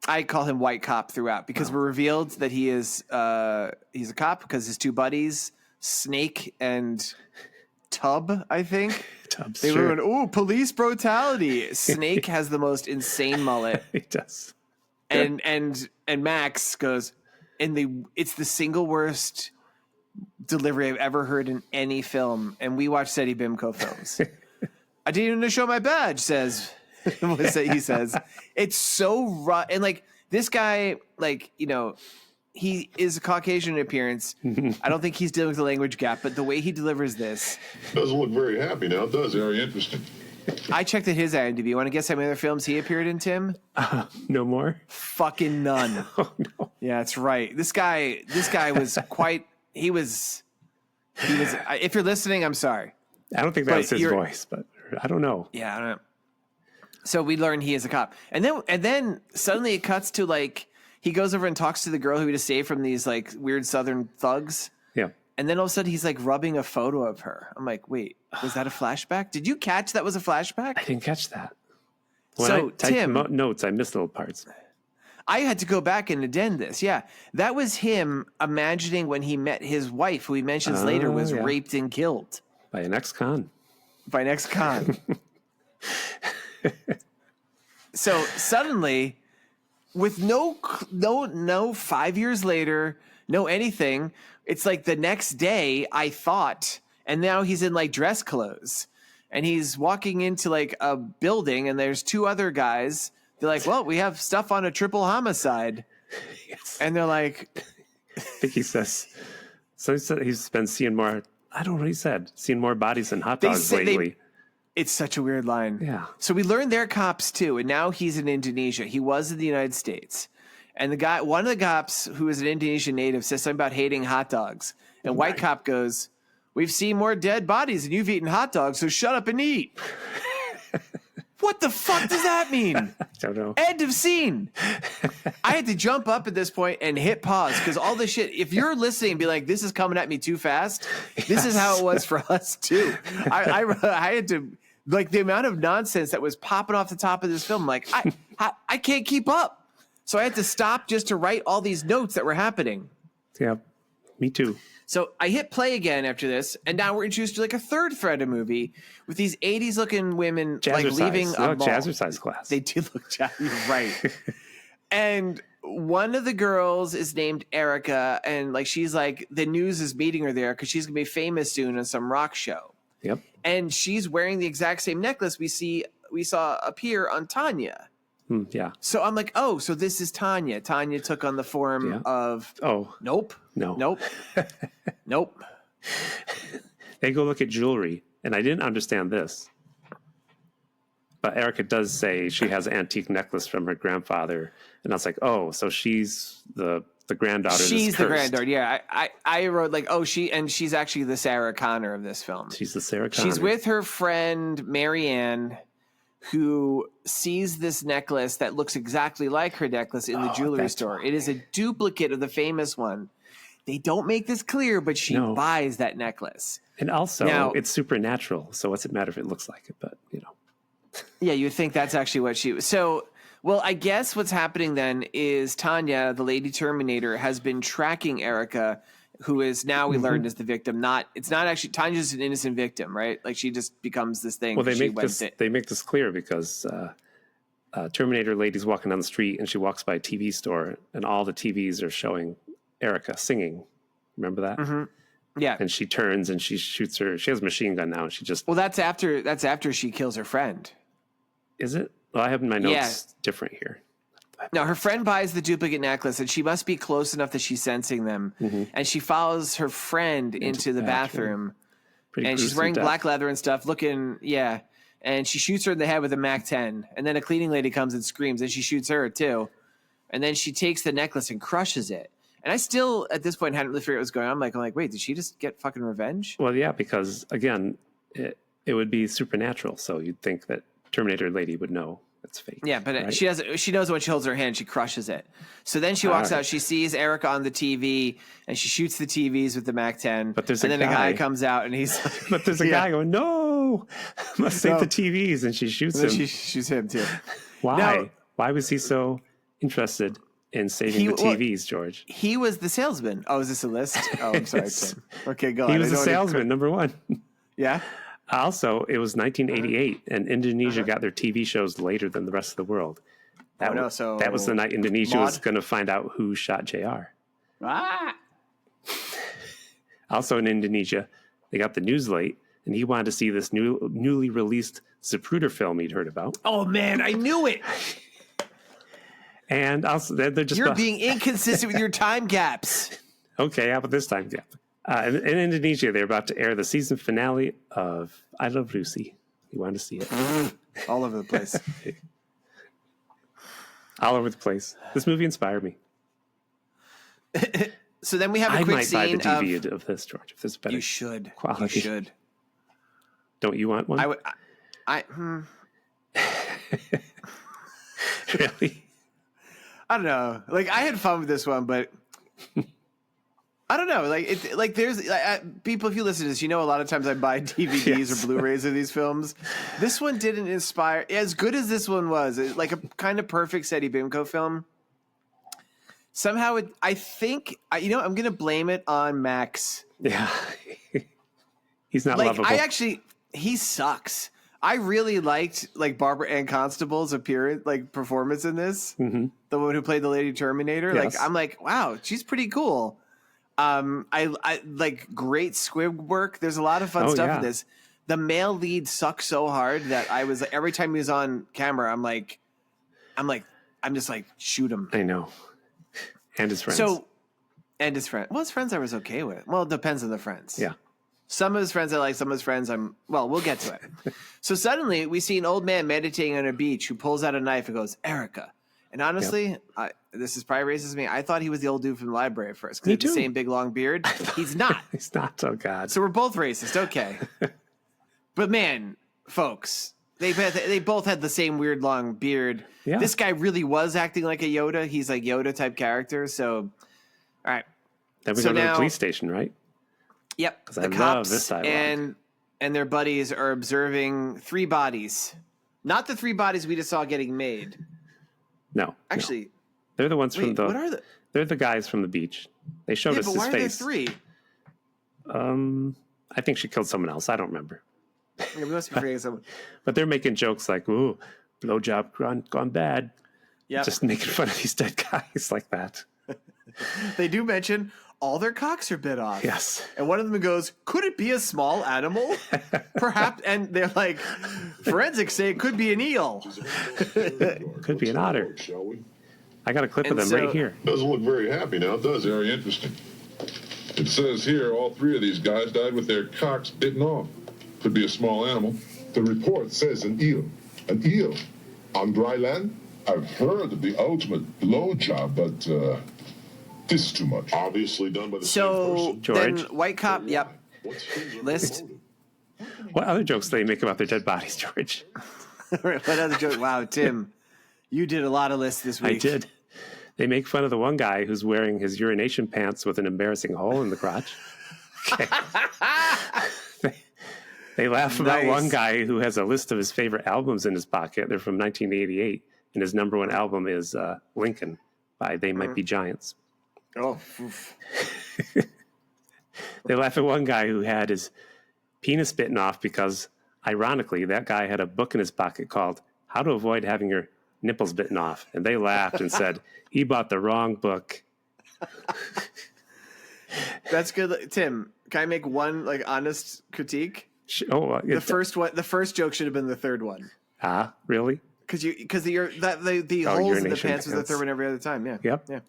I call him White Cop throughout because we're revealed that he's a cop because his two buddies, Snake and Tub, I think. They were going, police brutality. Snake has the most insane mullet. He does. And Max goes, it's the single worst delivery I've ever heard in any film. And we watch Seti Bimco films. I didn't even show my badge, he says. It's so rough. And this guy, he is a Caucasian in appearance. I don't think he's dealing with the language gap, but the way he delivers this doesn't look very happy now, does it? Very interesting. I checked at his IMDb. You want to guess how many other films he appeared in, Tim? No more. Fucking none. Oh no. Yeah, that's right. This guy was quite. He was. If you're listening, I'm sorry. I don't think that was his voice, but I don't know. Yeah, I don't know. So we learn he is a cop, and then suddenly it cuts to he goes over and talks to the girl who he just saved from these weird Southern thugs. Yeah. And then all of a sudden he's rubbing a photo of her. I'm like, wait, was that a flashback? Did you catch that was a flashback? I didn't catch that. When I typed notes, I missed little parts. I had to go back and addend this. Yeah. That was him imagining when he met his wife, who he mentions later was raped and killed. By an ex-con. by next con. So suddenly, with no 5 years later, no anything, it's like the next day I thought, and now he's in like dress clothes and he's walking into like a building and there's two other guys. They're like, well, we have stuff on a triple homicide. Yes. And they're like, I think he says, so he said he's been seeing more, I don't know what he said, seeing more bodies than hot dogs lately. It's such a weird line. Yeah. So we learned they're cops too, and now he's in Indonesia. He was in the United States. And one of the cops who is an Indonesian native says something about hating hot dogs. And white cop goes, we've seen more dead bodies than you've eaten hot dogs, so shut up and eat. What the fuck does that mean? I don't know. End of scene. I had to jump up at this point and hit pause because all this shit, if you're listening and be like, this is coming at me too fast, this is how it was for us too. I had to, like, the amount of nonsense that was popping off the top of this film, like, I can't keep up. So I had to stop just to write all these notes that were happening. Yeah, me too. So I hit play again after this, and now we're introduced to like a third thread of movie with these 80s looking women like leaving a mall. Jazzercise class. They do look you're right. And one of the girls is named Erica, and like she's like the news is meeting her there because she's gonna be famous soon on some rock show. Yep. And she's wearing the exact same necklace we saw appear on Tanya. Yeah. So I'm like, oh, so this is Tanya. Tanya took on the form of nope. No. Nope. They go look at jewelry, and I didn't understand this. But Erica does say she has an antique necklace from her grandfather, and I was like, oh, so she's the granddaughter. She's the granddaughter. Yeah, I wrote like, oh, she's actually the Sarah Connor of this film. She's the Sarah Connor. She's with her friend Marianne, who sees this necklace that looks exactly like her necklace in the jewelry store. It is a duplicate of the famous one. They don't make this clear, but she buys that necklace. And also, it's supernatural, so what's it matter if it looks like it? But, Yeah, you would think that's actually what she was. So, well, I guess what's happening then is Tanya, the Lady Terminator, has been tracking Erica, who is now we learned is the victim. It's not actually Tanya's an innocent victim, right? Like she just becomes this thing. Well, they make this clear because Terminator lady's walking down the street and she walks by a TV store and all the TVs are showing Erica singing. Remember that? Mm-hmm. Yeah. And she turns and she shoots her. She has a machine gun now. And she just. Well, that's after she kills her friend. Is it? Well, I have my notes different here. No, her friend buys the duplicate necklace, and she must be close enough that she's sensing them. Mm-hmm. And she follows her friend into the bathroom. And she's wearing black leather and stuff, looking, and she shoots her in the head with a MAC-10. And then a cleaning lady comes and screams, and she shoots her too. And then she takes the necklace and crushes it. And I still, at this point, hadn't really figured out what was going on. I'm like, wait, did she just get fucking revenge? Well, yeah, because, again, it would be supernatural. So you'd think that Terminator lady would know. It's fake. Yeah, but right? She knows when she holds her hand, she crushes it. So then she walks out. She sees Erica on the TV, and she shoots the TVs with the MAC-10. But then a guy comes out, and he's like, but there's a guy going, no, I must save the TVs, and she shoots him. She shoots him too. Why? Now, why was he so interested in saving the TVs, George? He was the salesman. Oh, is this a list? Oh, I'm sorry, Tim. Okay, go on. He was the salesman, number one. Yeah. Also, it was 1988, and Indonesia got their TV shows later than the rest of the world. That was the night Indonesia was going to find out who shot JR. Also in Indonesia, they got the news late, and he wanted to see this newly released Zapruder film he'd heard about. Oh, man, I knew it! And also, they're just... You're being inconsistent with your time gaps. Okay, how about this time gap? In Indonesia, they're about to air the season finale of I Love Lucy. You wanted to see it. All over the place. All over the place. This movie inspired me. So then we have a quick scene. I might buy the DVD of this, George, if this is better. You should. Quality. You should. Don't you want one? Really? I don't know. Like, I had fun with this one, but... I don't know. Like there's people. If you listen to this, you know a lot of times I buy DVDs or Blu-rays of these films. This one didn't inspire as good as this one was. Like a kind of perfect Seti Bimco film. Somehow, I think I'm going to blame it on Max. Yeah, he's not lovable. he sucks. I really liked like Barbara Ann Constable's appearance, like performance in this. Mm-hmm. The one who played the Lady Terminator. Yes. Like I'm like, wow, she's pretty cool. I like great squib work. There's a lot of fun stuff in this. The male lead sucks so hard that I was like, every time he was on camera, I'm just like, shoot him. I know. And his friends. And his friend. Well, his friends I was okay with. Well, it depends on the friends. Yeah. Some of his friends I like, some of his friends we'll get to it. So suddenly we see an old man meditating on a beach who pulls out a knife and goes, Erica. And honestly, this is probably racist to me. I thought he was the old dude from the library at first. Because he had the same big long beard. He's not. He's not. Oh, God. So we're both racist. Okay. But man, folks, they both had the same weird long beard. Yeah. This guy really was acting like a Yoda. He's like Yoda type character. So, all right. Then we go to the police station, right? Yep. The cops this and their buddies are observing 3 bodies. Not the 3 bodies we just saw getting made. No. Actually. No. They're the ones from what are the... They're the guys from the beach. They showed us his face. Why are there 3? I think she killed someone else. I don't remember. Yeah, we must be forgetting someone. But they're making jokes like, ooh, blowjob gone bad. Yeah. Just making fun of these dead guys like that. They do mention all their cocks are bit off. Yes. And one of them goes, could it be a small animal? Perhaps. And they're like, forensics say it could be an eel. Could be an otter. Shall we? I got a clip of them right here. Doesn't look very happy now, does it? Very interesting. It says here all 3 of these guys died with their cocks bitten off. Could be a small animal. The report says an eel. An eel? On dry land? I've heard of the ultimate blowjob, but this is too much. Obviously done by the same So person. then George. white cop, yep. List. What other jokes do they make about their dead bodies, George? What other joke? Wow, Tim, you did a lot of lists this week. I did. They make fun of the one guy who's wearing his urination pants with an embarrassing hole in the crotch. Okay. They laugh about one guy who has a list of his favorite albums in his pocket. They're from 1988, and his number 1 album is Lincoln by They Might Be Giants. Oh, oof. They laugh at one guy who had his penis bitten off because, ironically, that guy had a book in his pocket called How to Avoid Having Your Nipples Bitten Off. And they laughed and said, he bought the wrong book. That's good. Tim, can I make one like honest critique? The first joke should have been the third one. Ah, really? Because the holes in the pants was the third one every other time. Yeah. Yep. Yeah.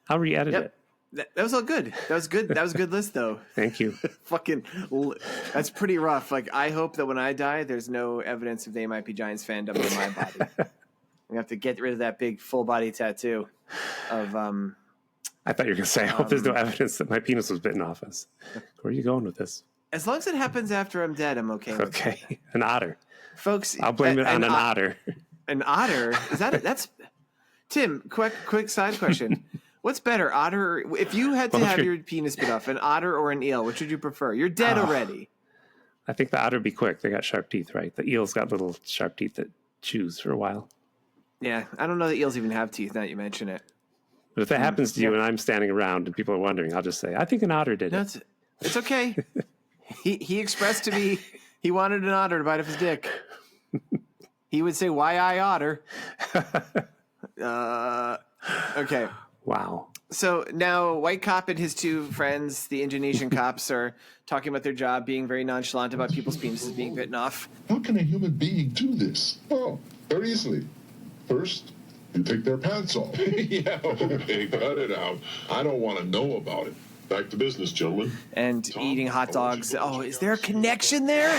I'll re-edit it. That was all good. That was good. That was a good list, though. Thank you. That's pretty rough. Like, I hope that when I die, there's no evidence of They Might Be Giants fandom in my body. We have to get rid of that big full body tattoo of. I thought you were going to say, I hope there's no evidence that my penis was bitten off us. Where are you going with this? As long as it happens after I'm dead, I'm okay with it. Okay. An otter. Folks. I'll blame it on an otter. An otter? Is that it? That's. Tim, quick side question. What's better, otter? If you had to have your penis bit off, an otter or an eel, which would you prefer? You're dead already. I think the otter would be quick. They got sharp teeth, right? The eel's got little sharp teeth that chews for a while. Yeah, I don't know that eels even have teeth now that you mention it. But if that happens to you and I'm standing around and people are wondering, I'll just say, I think an otter did it. It's okay. He expressed to me he wanted an otter to bite off his dick. He would say, why I otter? Okay. Wow. So now white cop and his 2 friends, the Indonesian cops, are talking about their job, being very nonchalant about people's penises being bitten off. How can a human being do this? Oh, very easily. First, you take their pants off. Yeah, okay, cut it out. I don't want to know about it. Back to business, gentlemen. And eating hot dogs. Oh, is there a connection there?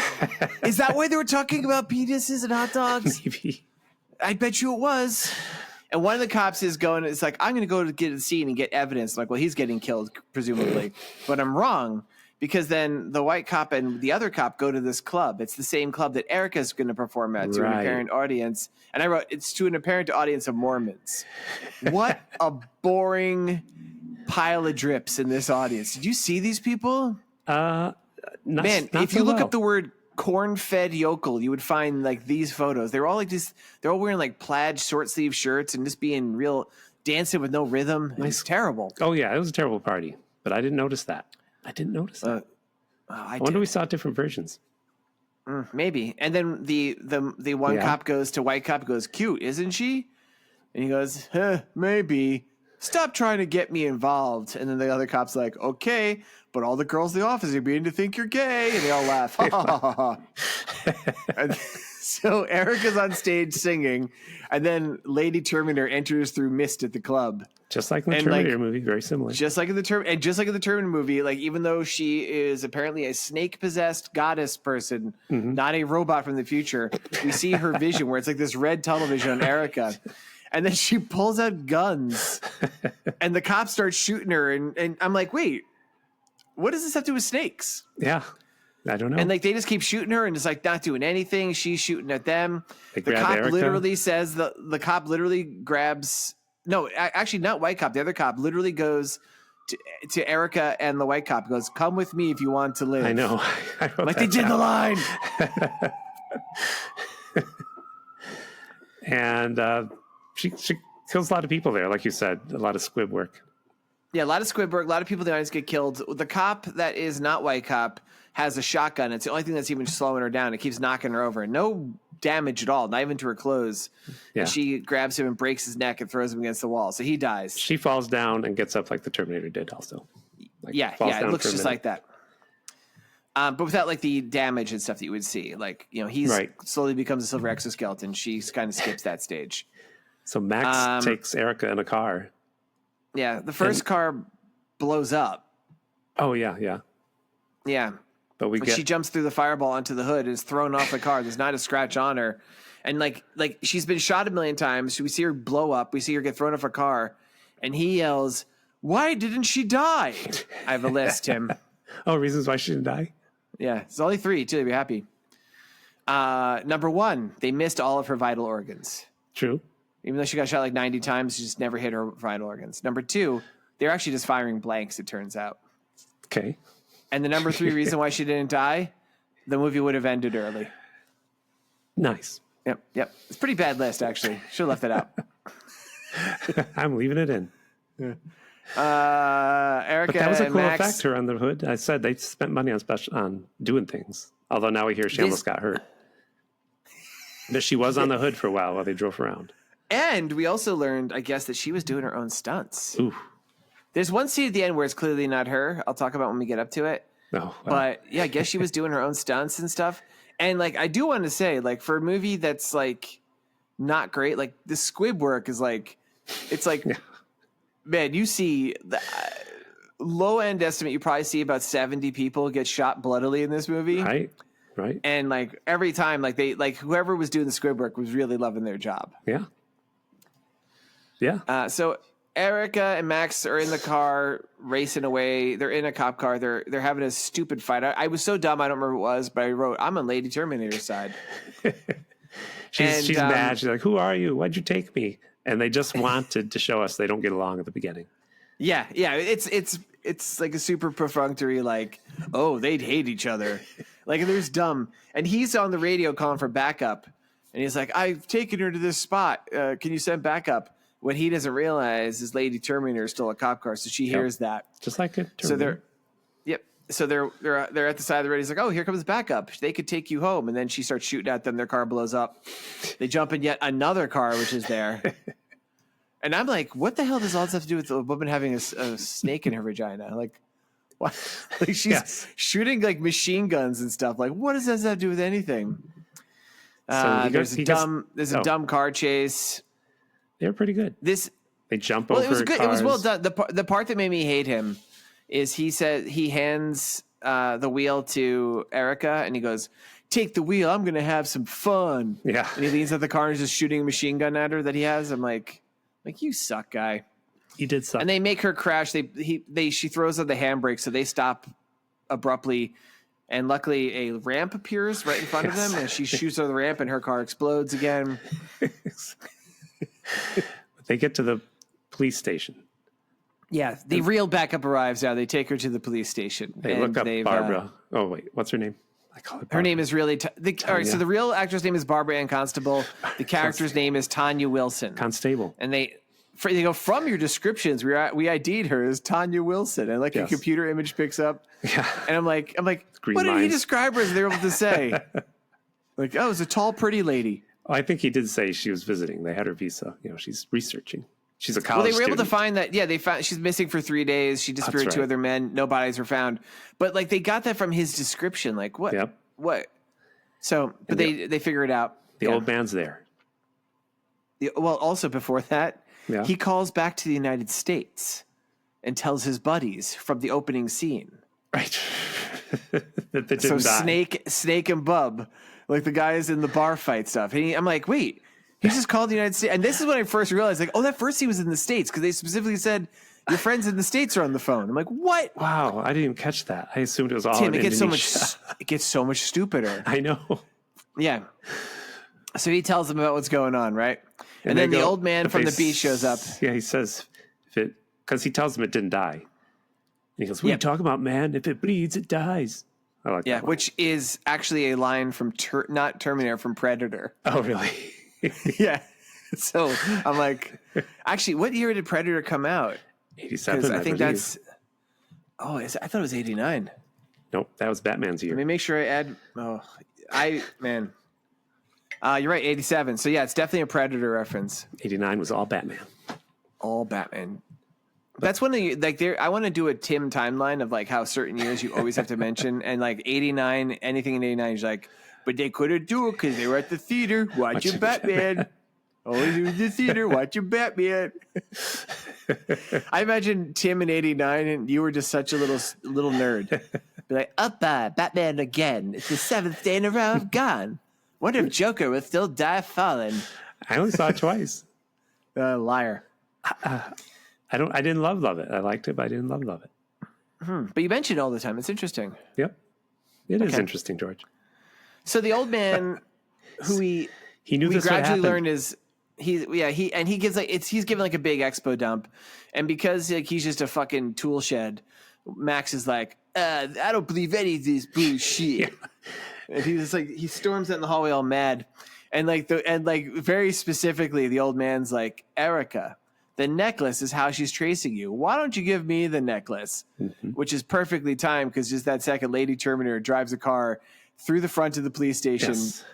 Is that why they were talking about penises and hot dogs? Maybe. I bet you it was. And one of the cops is going, it's like, I'm going to go to get a scene and get evidence. I'm like, well, he's getting killed, presumably. But I'm wrong, because then the white cop and the other cop go to this club. It's the same club that Erica's going to perform at to an apparent audience. And I wrote, it's to an apparent audience of Mormons. What a boring pile of drips in this audience. Did you see these people? Not if you look up the word corn-fed yokel, you would find like these photos. They're all like they're all wearing like plaid short sleeve shirts and just being real dancing with no rhythm. It's terrible. Oh yeah, it was a terrible party, but I didn't notice that. I wonder we saw different versions. Maybe. And then the one cop goes to white cop, goes, cute, isn't she? And he goes, maybe. Stop trying to get me involved. And then the other cop's like, okay, but all the girls in the office are beginning to think you're gay. And they all laugh. Ha, ha, ha, ha. And so Erica's on stage singing, and then Lady Terminator enters through mist at the club. Just like in the Terminator movie, very similar. Just like in the Terminator movie, like even though she is apparently a snake-possessed goddess person, not a robot from the future, we see her vision where it's like this red tunnel vision on Erica. And then she pulls out guns, and the cops start shooting her. And I'm like, wait, what does this have to do with snakes? Yeah, I don't know. And like they just keep shooting her and just like not doing anything. She's shooting at them. The cop Erica. literally says the cop literally grabs. No, actually not white cop. The other cop literally goes to Erica and the white cop goes, "Come with me if you want to live." I know. Like they did the line. And she kills a lot of people there, like you said, a lot of squib work. Yeah, a lot of squib work. A lot of people in the audience get killed. The cop that is not white cop has a shotgun. It's the only thing that's even slowing her down. It keeps knocking her over. No damage at all, not even to her clothes. Yeah. And she grabs him and breaks his neck and throws him against the wall. So he dies. She falls down and gets up like the Terminator did also. Like, yeah, it looks just like that. But without like the damage and stuff that you would see. Like, you know, he's slowly becomes a silver exoskeleton. She kind of skips that stage. So Max takes Erica in a car. Yeah, the first car blows up. Oh, yeah. Yeah. But she jumps through the fireball onto the hood and is thrown off the car. There's not a scratch on her. And like she's been shot a million times. We see her blow up. We see her get thrown off a car. And he yells, "Why didn't she die?" I have a list, Tim. Oh, reasons why she didn't die? Yeah, it's only 3, too. You'll be happy. Number 1, they missed all of her vital organs. True. Even though she got shot like 90 times, she just never hit her vital organs. Number 2, they're actually just firing blanks, it turns out. Okay. And the number 3 reason why she didn't die, the movie would have ended early. Nice. Yep. It's a pretty bad list, actually. Should have left it out. I'm leaving it in. Yeah. Erica but that was a and cool Max, effect, her on the hood. I said they spent money on doing things. Although now we hear she almost got hurt. That she was on the hood for a while they drove around. And we also learned, I guess, that she was doing her own stunts. Ooh. There's one scene at the end where it's clearly not her. I'll talk about when we get up to it. Oh, wow. But yeah, I guess she was doing her own stunts and stuff. And like, I do want to say, like, for a movie that's like not great, like the squib work is like, it's like, man, you see the low end estimate, you probably see about 70 people get shot bloodily in this movie. Right. And like every time, like whoever was doing the squib work was really loving their job. Yeah. So Erica and Max are in the car racing away. They're in a cop car. They're having a stupid fight. I was so dumb. I don't remember what it was, but I wrote, I'm on Lady Terminator's side. She's mad. She's like, "Who are you? Why'd you take me?" And they just wanted to show us they don't get along at the beginning. Yeah. It's like a super perfunctory, like, oh, they'd hate each other. Like, there's dumb. And he's on the radio calling for backup. And he's like, I've taken her to this spot. Can you send backup? What he doesn't realize is Lady Terminator is still a cop car, so she hears that. Just like it. So they're at the side of the road. He's like, oh, here comes backup. They could take you home. And then she starts shooting at them. Their car blows up. They jump in yet another car, which is there. And I'm like, what the hell does all this have to do with a woman having a snake in her vagina? Like, what? Like she's shooting like machine guns and stuff. Like, what does that have to do with anything? There's a dumb car chase. They're pretty good. They jump over. It was good. Cars. It was well done. The part that made me hate him is he said he hands the wheel to Erica and he goes, "Take the wheel. I'm going to have some fun." Yeah. And he leans at the car and is just shooting a machine gun at her that he has. I'm like, you suck, guy. He did suck. And they make her crash. She throws on the handbrake, so they stop abruptly. And luckily, a ramp appears right in front of them, and she shoots over the ramp, and her car explodes again. They get to the police station. Yeah, the real backup arrives now. They take her to the police station. They look up Barbara. Oh, wait. What's her name? I call her Barbara. Her name is really... all right, so the real actress name is Barbara Ann Constable. The character's name is Tanya Wilson. Constable. And they go, from your descriptions, we ID'd her as Tanya Wilson. And like a computer image picks up. Yeah. And I'm like, Green what did he lines. describe her as they were able to say? Like, oh, it's a tall, pretty lady. Oh, I think he did say she was visiting. They had her visa. She's researching. She's a college Well, they were able to student. find that. Yeah, they found she's missing for 3 days. She disappeared That's two right. other men. No bodies were found. But like they got that from his description. Like what? Yep. What? So, but they figure it out. The old man's there. Well, also before that, he calls back to the United States and tells his buddies from the opening scene. Right. that they So didn't die. Snake and Bub, like the guys in the bar fight stuff. And I'm like, wait, he just called the United States. And this is when I first realized, like, oh, that first he was in the States because they specifically said your friends in the States are on the phone. I'm like, what? Wow, I didn't even catch that. I assumed it was all Tim, in it gets Indonesia. it gets so much stupider. I know. Yeah. So he tells them about what's going on, right? And then the old man from the beach shows up. Yeah, he says, because he tells them it didn't die. And he goes, what are you talking about, man? If it bleeds, it dies. I like that one. Which is actually a line from not Terminator, from Predator. Oh, really? Yeah. So I'm like, actually, what year did Predator come out? 87, I think believe. that's. Oh, I thought it was 89. Nope, that was Batman's year. Let me make sure I add. Oh, man. You're right, 87. So yeah, it's definitely a Predator reference. 89 was all Batman. All Batman. That's one of the, like, I want to do a Tim timeline of like how certain years you always have to mention, and like 89, anything in 89 is like, but they couldn't do it because they were at the theater watching Batman. Always in the theater watching Batman. I imagine Tim in 89 and you were just such a little nerd. Be like, Batman again. It's the 7th day in a row I've gone. Wonder if Joker will still die falling. I only saw it twice. Liar. I didn't love it. I liked it, but I didn't love it. But you mention it all the time. It's interesting. Yep. It is interesting, George. So the old man who he knew this gradually learned is he's given like a big expo dump, and because like he's just a fucking tool shed, Max is like, I don't believe any of this bullshit. Yeah. And he's just like, he storms out in the hallway all mad, and very specifically the old man's like, Erica, the necklace is how she's tracing you. Why don't you give me the necklace? Mm-hmm. Which is perfectly timed because just that second, Lady Terminator drives a car through the front of the police station. Yes.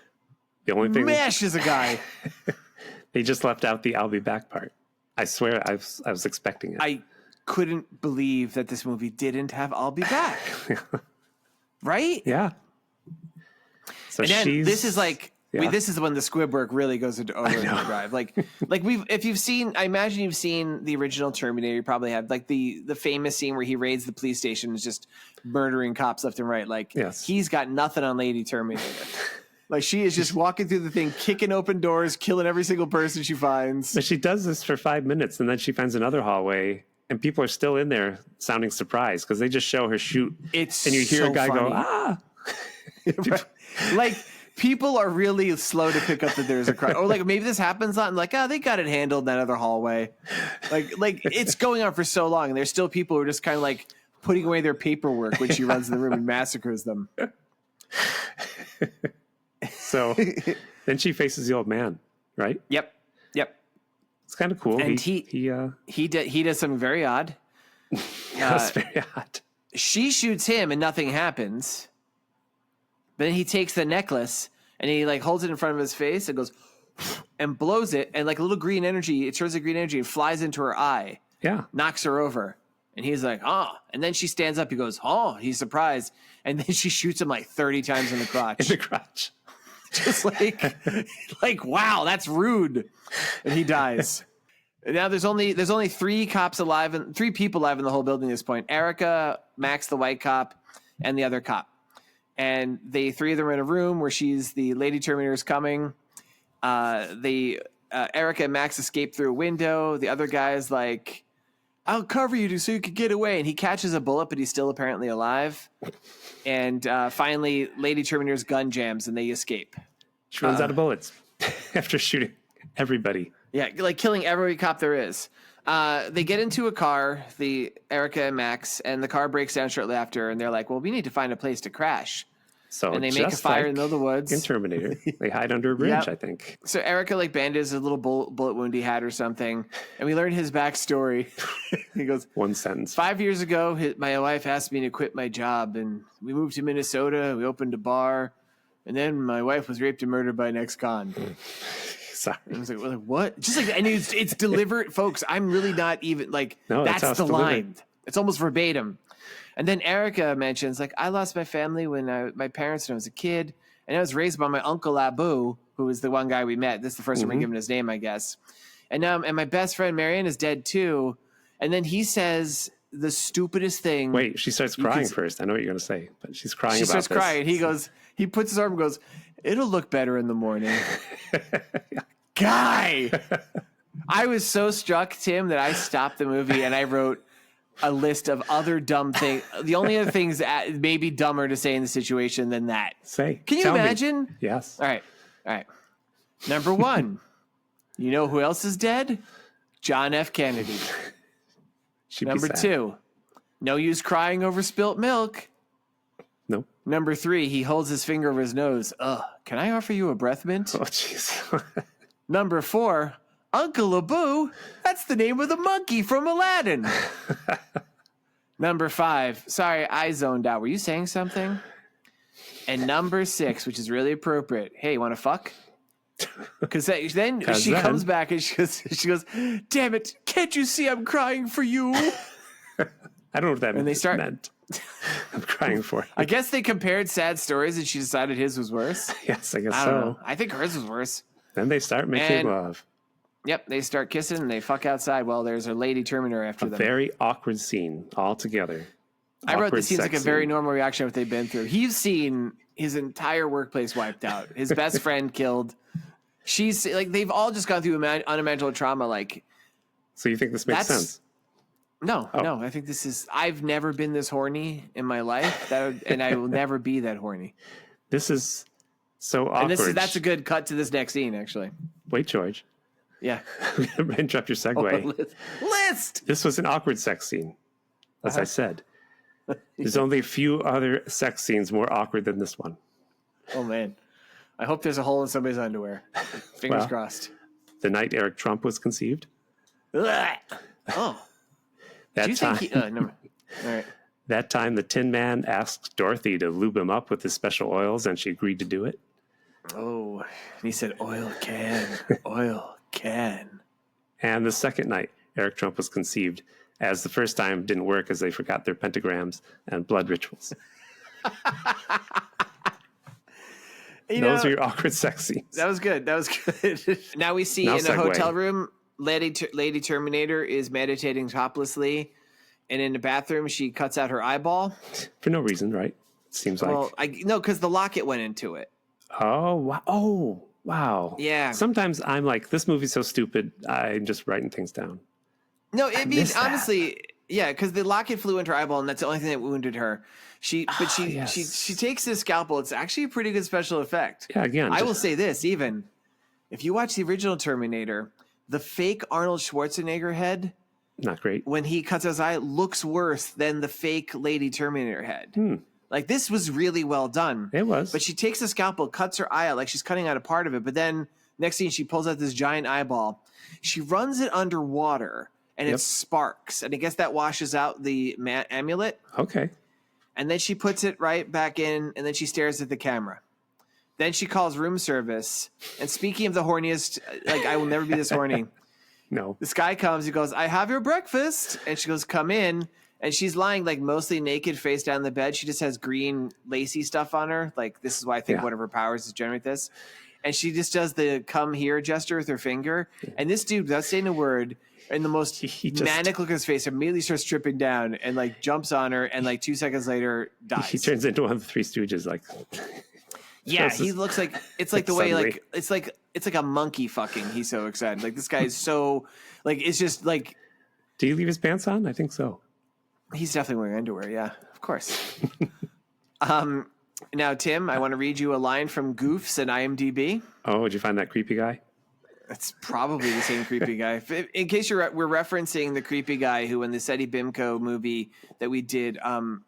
The only thing mashes a guy. They just left out the "I'll be back" part. I swear, I was expecting it. I couldn't believe that this movie didn't have "I'll be back." Right? Yeah. So and then this is like. Yeah. This is when the squib work really goes into overdrive. If you've seen, I imagine you've seen the original Terminator, you probably have like the famous scene where he raids the police station and is just murdering cops left and right. Like he's got nothing on Lady Terminator. Like she is just walking through the thing, kicking open doors, killing every single person she finds. But she does this for 5 minutes, and then she finds another hallway, and people are still in there sounding surprised because they just show her shoot. And you hear a guy go, "Ah!" Right. Like. People are really slow to pick up that there's a crime. Or like maybe this happens on like, they got it handled in that other hallway. Like it's going on for so long and there's still people who are just kind of like putting away their paperwork when she runs in the room and massacres them. So then she faces the old man, right? Yep. It's kind of cool. And he does something very odd. That's very odd. She shoots him and nothing happens. But then he takes the necklace and he like holds it in front of his face and goes and blows it. And like a little green energy, it turns to green energy and flies into her eye. Yeah. Knocks her over. And he's like, And then she stands up. He goes, he's surprised. And then she shoots him like 30 times in the crotch. In the crotch. Just like, wow, that's rude. And he dies. And now there's only 3 cops alive and 3 people alive in the whole building at this point. Erica, Max, the white cop, and the other cop. And 3 of them are in a room where she's the Lady Terminator is coming. Erica and Max escape through a window. The other guy's like, I'll cover you so you can get away. And he catches a bullet, but he's still apparently alive. And finally, Lady Terminator's gun jams and they escape. She runs out of bullets after shooting everybody. Yeah, like killing every cop there is. They get into a car, Erica and Max, and the car breaks down shortly after. And they're like, well, we need to find a place to crash. So and they make a fire in the middle of the woods. In Terminator, they hide under a bridge, I think. So Erica like bandages a little bullet wound he had or something, and we learn his backstory. He goes, 1 sentence. 5 years ago, my wife asked me to quit my job, and we moved to Minnesota. We opened a bar, And then my wife was raped and murdered by an ex-con. Sorry. And I was like, what? Just like, and it's delivered, folks. I'm really not even like, No, that's the line. It's almost verbatim. And then Erica mentions, like, I lost my family when my parents when I was a kid. And I was raised by my uncle Abu, who was the one guy we met. This is the first time we're given his name, I guess. And now, and my best friend Marianne is dead too. And then he says the stupidest thing. Wait, she starts crying first. I know what you're going to say, but she's crying about this. She starts crying. He puts his arm and goes, it'll look better in the morning. Guy! I was so struck, Tim, that I stopped the movie and I wrote a list of other dumb things. The only other things that may be dumber to say in the situation than that. Say. Can you imagine? Me. Yes. All right. Number 1. You know who else is dead? John F. Kennedy. Number 2. No use crying over spilt milk. No. Number 3. He holds his finger over his nose. Can I offer you a breath mint? Oh, jeez. Number 4. Uncle Abu, that's the name of the monkey from Aladdin. Number 5, sorry, I zoned out. Were you saying something? And number 6, which is really appropriate. Hey, you want to fuck? Because then she comes back and she goes, damn it, can't you see I'm crying for you? I don't know what that meant. I'm crying for you. I guess they compared sad stories and she decided his was worse. Yes, I guess I so. don't know. I think hers was worse. Then they start making love. Yep, they start kissing and they fuck outside while there's a Lady Terminator after them. A very awkward scene altogether. I wrote this seems like a very normal reaction to what they've been through. He's seen his entire workplace wiped out, his best friend killed. She's like, they've all just gone through unimaginable trauma. Like, so you think this makes sense? No. I think this is. I've never been this horny in my life, and I will never be that horny. This is so awkward. And that's a good cut to this next scene, actually. Wait, George. Yeah. Interrupt your segue. List. This was an awkward sex scene, as I said. There's only a few other sex scenes more awkward than this one. Oh, man. I hope there's a hole in somebody's underwear. Fingers crossed. The night Eric Trump was conceived. Oh. That time. All right. That time the Tin Man asked Dorothy to lube him up with his special oils, and she agreed to do it. Oh, and he said, oil can. And the second night Eric Trump was conceived, as the first time didn't work as they forgot their pentagrams and blood rituals. Those are your awkward sex scenes. That was good. Now we see in a hotel room, Lady Terminator is meditating toplessly, and in the bathroom she cuts out her eyeball for no reason, right? It seems like. No, because the locket went into it. Oh wow! Oh wow! Yeah. Sometimes I'm like, this movie's so stupid. I'm just writing things down. No, I mean honestly, yeah, because the locket flew into her eyeball, and that's the only thing that wounded her. She takes this scalpel. It's actually a pretty good special effect. Yeah, again, I will say this: even if you watch the original Terminator, the fake Arnold Schwarzenegger head, not great. When he cuts his eye, looks worse than the fake Lady Terminator head. Like, this was really well done. It was. But she takes the scalpel, cuts her eye out, like she's cutting out a part of it. But then next scene, she pulls out this giant eyeball. She runs it underwater, and it sparks. And I guess that washes out the amulet. Okay. And then she puts it right back in, and then she stares at the camera. Then she calls room service. And speaking of the horniest, like, I will never be this horny. No. This guy comes, he goes, I have your breakfast. And she goes, come in. And she's lying like mostly naked, face down the bed. She just has green lacy stuff on her. Like, this is why I think one of her powers is generate this. And she just does the come here gesture with her finger. And this dude, without saying a word, in the most manic look on his face, immediately starts tripping down and like jumps on her. And like 2 seconds later, dies. He turns into one of the Three Stooges. Like, yeah, he looks like it's like the way like it's like a monkey fucking. He's so excited. Like, this guy is so like, it's just like. Do you leave his pants on? I think so. He's definitely wearing underwear. Yeah, of course. Now, Tim, I want to read you a line from Goofs and IMDb. Oh, did you find that creepy guy? It's probably the same creepy guy. In case we're referencing the creepy guy who in the Seti Bimco movie that we did,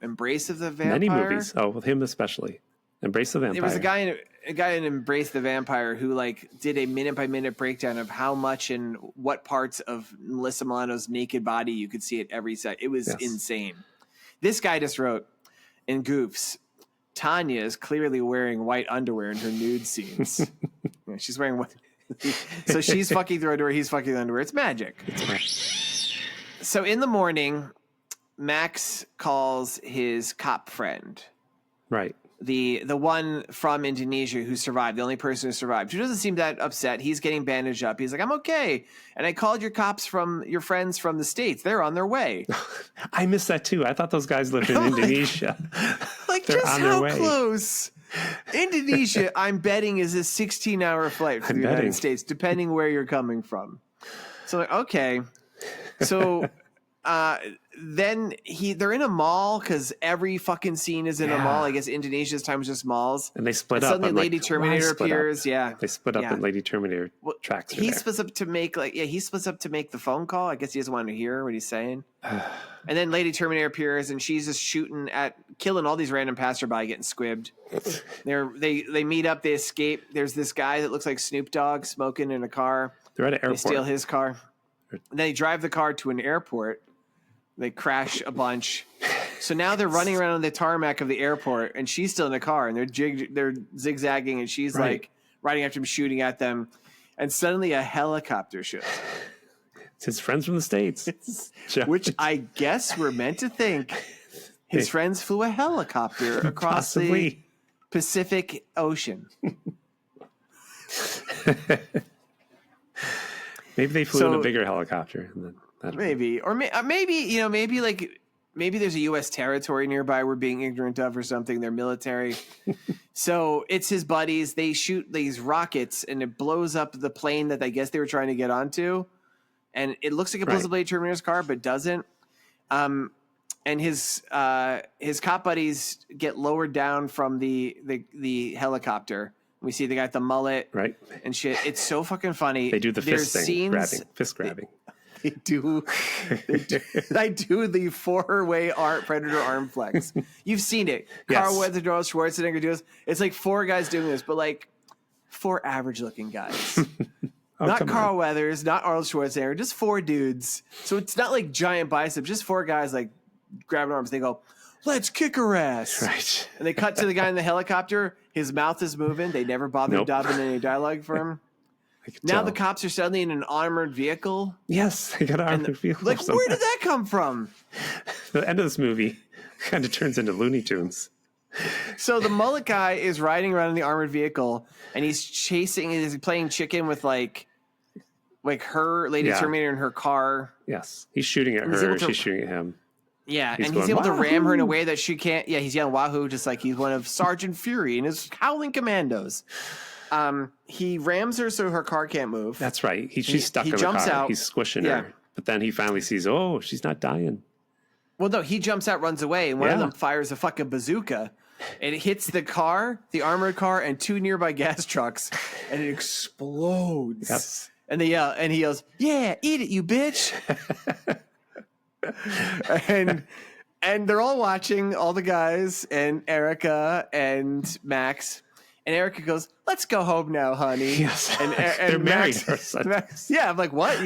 Embrace of the Vampire. Many movies. Oh, with him especially. Embrace the Vampire. There was a guy in Embrace the Vampire who like did a minute by minute breakdown of how much and what parts of Melissa Milano's naked body you could see at every set. It was insane. This guy just wrote in Goofs, Tanya is clearly wearing white underwear in her nude scenes. Yeah, she's wearing white. So she's fucking through underwear. He's fucking underwear. It's magic. So in the morning, Max calls his cop friend. Right. The one from Indonesia who survived, the only person who survived, who doesn't seem that upset. He's getting bandaged up. He's like, I'm okay. And I called your friends from the States. They're on their way. I missed that too. I thought those guys lived in Indonesia. Like, They're just on their how way. close? Indonesia, I'm betting, is a 16-hour flight from the United States, depending where you're coming from. So, like, okay. So then they're in a mall because every fucking scene is in a mall. I guess Indonesia's time was just malls. And they split up. Suddenly Lady Terminator appears. Yeah. They split up and Lady Terminator tracks. He splits up to make the phone call. I guess he doesn't want to hear what he's saying. And then Lady Terminator appears and she's just killing all these random passerby getting squibbed. They meet up, they escape. There's this guy that looks like Snoop Dogg smoking in a car. They're at an airport. They steal his car. And then they drive the car to an airport. They crash a bunch. So now they're running around on the tarmac of the airport, and she's still in the car, and they're zigzagging, and she's like riding after him, shooting at them. And suddenly a helicopter shows up. It's his friends from the States. Which I guess we're meant to think his friends flew a helicopter across the Pacific Ocean. Maybe they flew in a bigger helicopter. And then, maybe there's a U.S. territory nearby we're being ignorant of or something. They're military. So it's his buddies. They shoot these rockets and it blows up the plane that I guess they were trying to get onto. And it looks like it blows up Lady Terminator's car, but doesn't. And his cop buddies get lowered down from the helicopter. We see the guy with the mullet and shit. It's so fucking funny. They do the fist grabbing. They do the four-way predator arm flex. You've seen it. Carl Weathers, Arnold Schwarzenegger do this. It's like four guys doing this, but like four average-looking guys. Not Carl Weathers, not Arnold Schwarzenegger, just four dudes. So it's not like giant biceps, just four guys like grabbing arms. They go, let's kick her ass. Right. And they cut to the guy in the helicopter. His mouth is moving. They never bothered dubbing any dialogue for him. Now the cops are suddenly in an armored vehicle. Yes, they got an armored vehicle. Like, where did that come from? The end of this movie kind of turns into Looney Tunes. So the mullet guy is riding around in the armored vehicle, and he's playing chicken with like her Lady Terminator in her car. Yes, he's shooting at her. She's shooting at him. Yeah, and he's able to ram her in a way that she can't. Yeah, he's yelling "Wahoo!" just like he's one of Sergeant Fury and his Howling Commandos. He rams her so her car can't move. That's right. She's stuck in the car. Out. He's squishing her. But then he finally sees, she's not dying. Well, no, he jumps out, runs away, and one of them fires a fucking bazooka. And it hits the car, the armored car, and two nearby gas trucks, and it explodes. Yes. And they yell, and he yells, "Yeah, eat it, you bitch!" and they're all watching, all the guys, and Erica and Max. And Erica goes, "Let's go home now, honey." Yes, and they're married. Max, I'm like, "What?"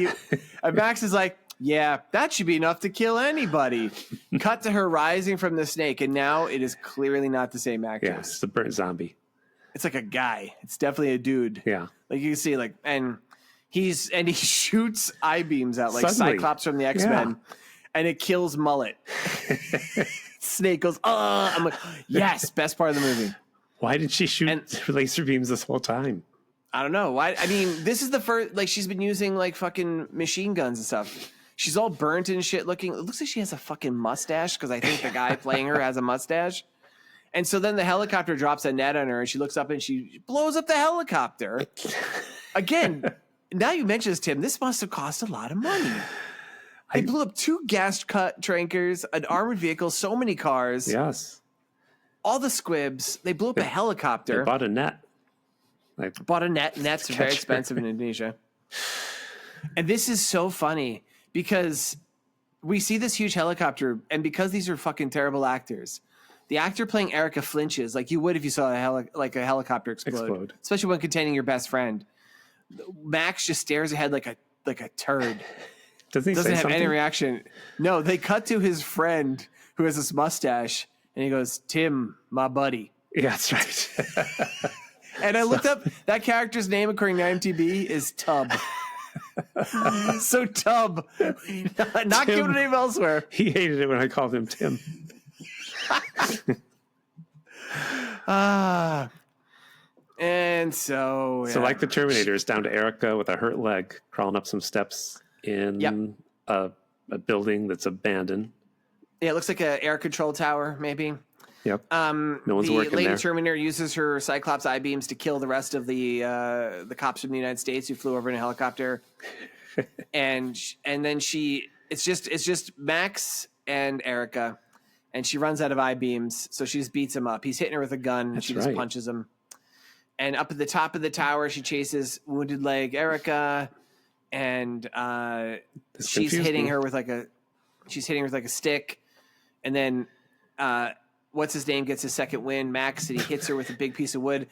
And Max is like, "Yeah, that should be enough to kill anybody." Cut to her rising from the snake, and now it is clearly not the same actress. Yeah, it's the burnt zombie. It's like a guy. It's definitely a dude. Yeah, like you can see, like, and he shoots eye beams out like Cyclops from the X-Men, and it kills Mullet. Snake goes, I'm like, yes, best part of the movie. Why did she shoot laser beams this whole time? I don't know. Why? I mean, this is the first, like, she's been using like fucking machine guns and stuff. She's all burnt and shit looking. It looks like she has a fucking mustache because I think the guy playing her has a mustache. And so then the helicopter drops a net on her and she looks up and she blows up the helicopter. Again, now you mention this, Tim, this must have cost a lot of money. They blew up 2 gas tankers, an armored vehicle, so many cars. Yes. All the squibs. They blew up a helicopter. They bought a net. Nets are very expensive in Indonesia. And this is so funny because we see this huge helicopter, and because these are fucking terrible actors, the actor playing Erica flinches like you would if you saw a helicopter explode, especially when containing your best friend. Max just stares ahead like a turd. Doesn't have any reaction. No, they cut to his friend who has this mustache, and he goes, "Tim, my buddy." Yeah, that's right. And I looked up that character's name according to IMDb is Tub. So Tub, not given a name elsewhere. He hated it when I called him Tim. And so like the Terminator, it's down to Erica with a hurt leg crawling up some steps in a building that's abandoned. Yeah, it looks like an air control tower, maybe. Yep. No one's working Lady there. Terminator uses her Cyclops eye beams to kill the rest of the cops from the United States who flew over in a helicopter. and then it's just Max and Erica, and she runs out of eye beams, so she just beats him up. He's hitting her with a gun, and she just punches him. And up at the top of the tower, she chases wounded leg Erica, and she's hitting her with like a stick, and then what's his name gets his second win, Max, and he hits her with a big piece of wood.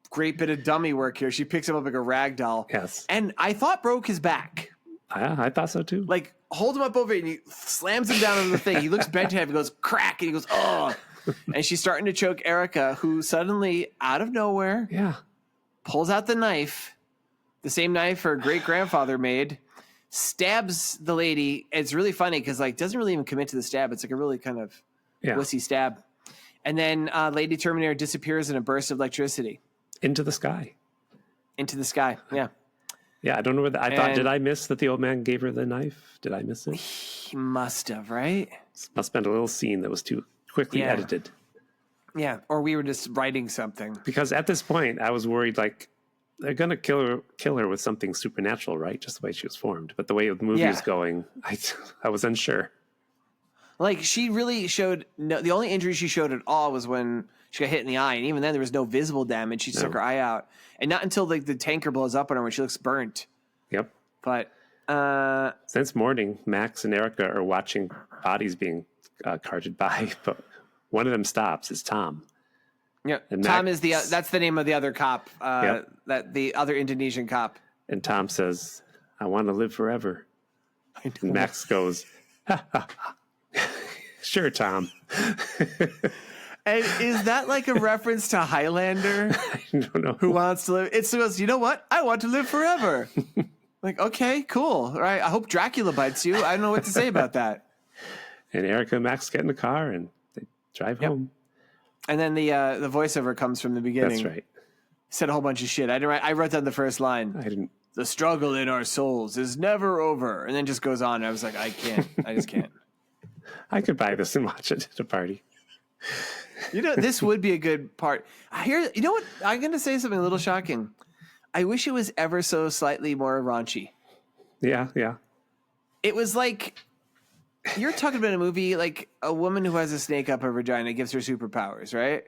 Great bit of dummy work here. She picks him up like a rag doll. Yes. And I thought broke his back. I thought so too. Like, hold him up over it, and he slams him down on the thing. He looks bent heavy, goes crack, and he goes, oh. And she's starting to choke Erica, who suddenly, out of nowhere, pulls out the knife, the same knife her great-grandfather made, stabs the lady. It's really funny because, like, doesn't really even commit to the stab. It's like a really kind of wussy stab. And then Lady Terminator disappears in a burst of electricity. Into the sky. Yeah. Yeah, I don't know whether I thought, did I miss that the old man gave her the knife? Did I miss it? He must have, right? Must have been a little scene that was too quickly edited. Yeah, or we were just writing something. Because at this point, I was worried, like, they're going to kill her with something supernatural, right? Just the way she was formed. But the way the movie was going, I was unsure. Like, she really showed the only injury she showed at all was when she got hit in the eye, and even then there was no visible damage. She took her eye out, and not until the tanker blows up on her when she looks burnt. Yep. But since morning, Max and Erica are watching bodies being carted by, but one of them stops. It's Tom. Yeah, and Tom is that's the name of the other cop. That the other Indonesian cop. And Tom says, "I want to live forever." And Max goes, ha, ha, ha. Sure, Tom. And is that like a reference to Highlander? I don't know. Who wants to live? It says, you know what? I want to live forever. Like, okay, cool. All right. I hope Dracula bites you. I don't know what to say about that. And Erica and Max get in the car and they drive home. And then the voiceover comes from the beginning. That's right. Said a whole bunch of shit. I wrote down the first line. I didn't. The struggle in our souls is never over. And then just goes on. I was like, I can't. I just can't. I could buy this and watch it at a party. You know, this would be a good part. You know what? I'm going to say something a little shocking. I wish it was ever so slightly more raunchy. Yeah, yeah. It was like, you're talking about a movie like a woman who has a snake up her vagina gives her superpowers, right?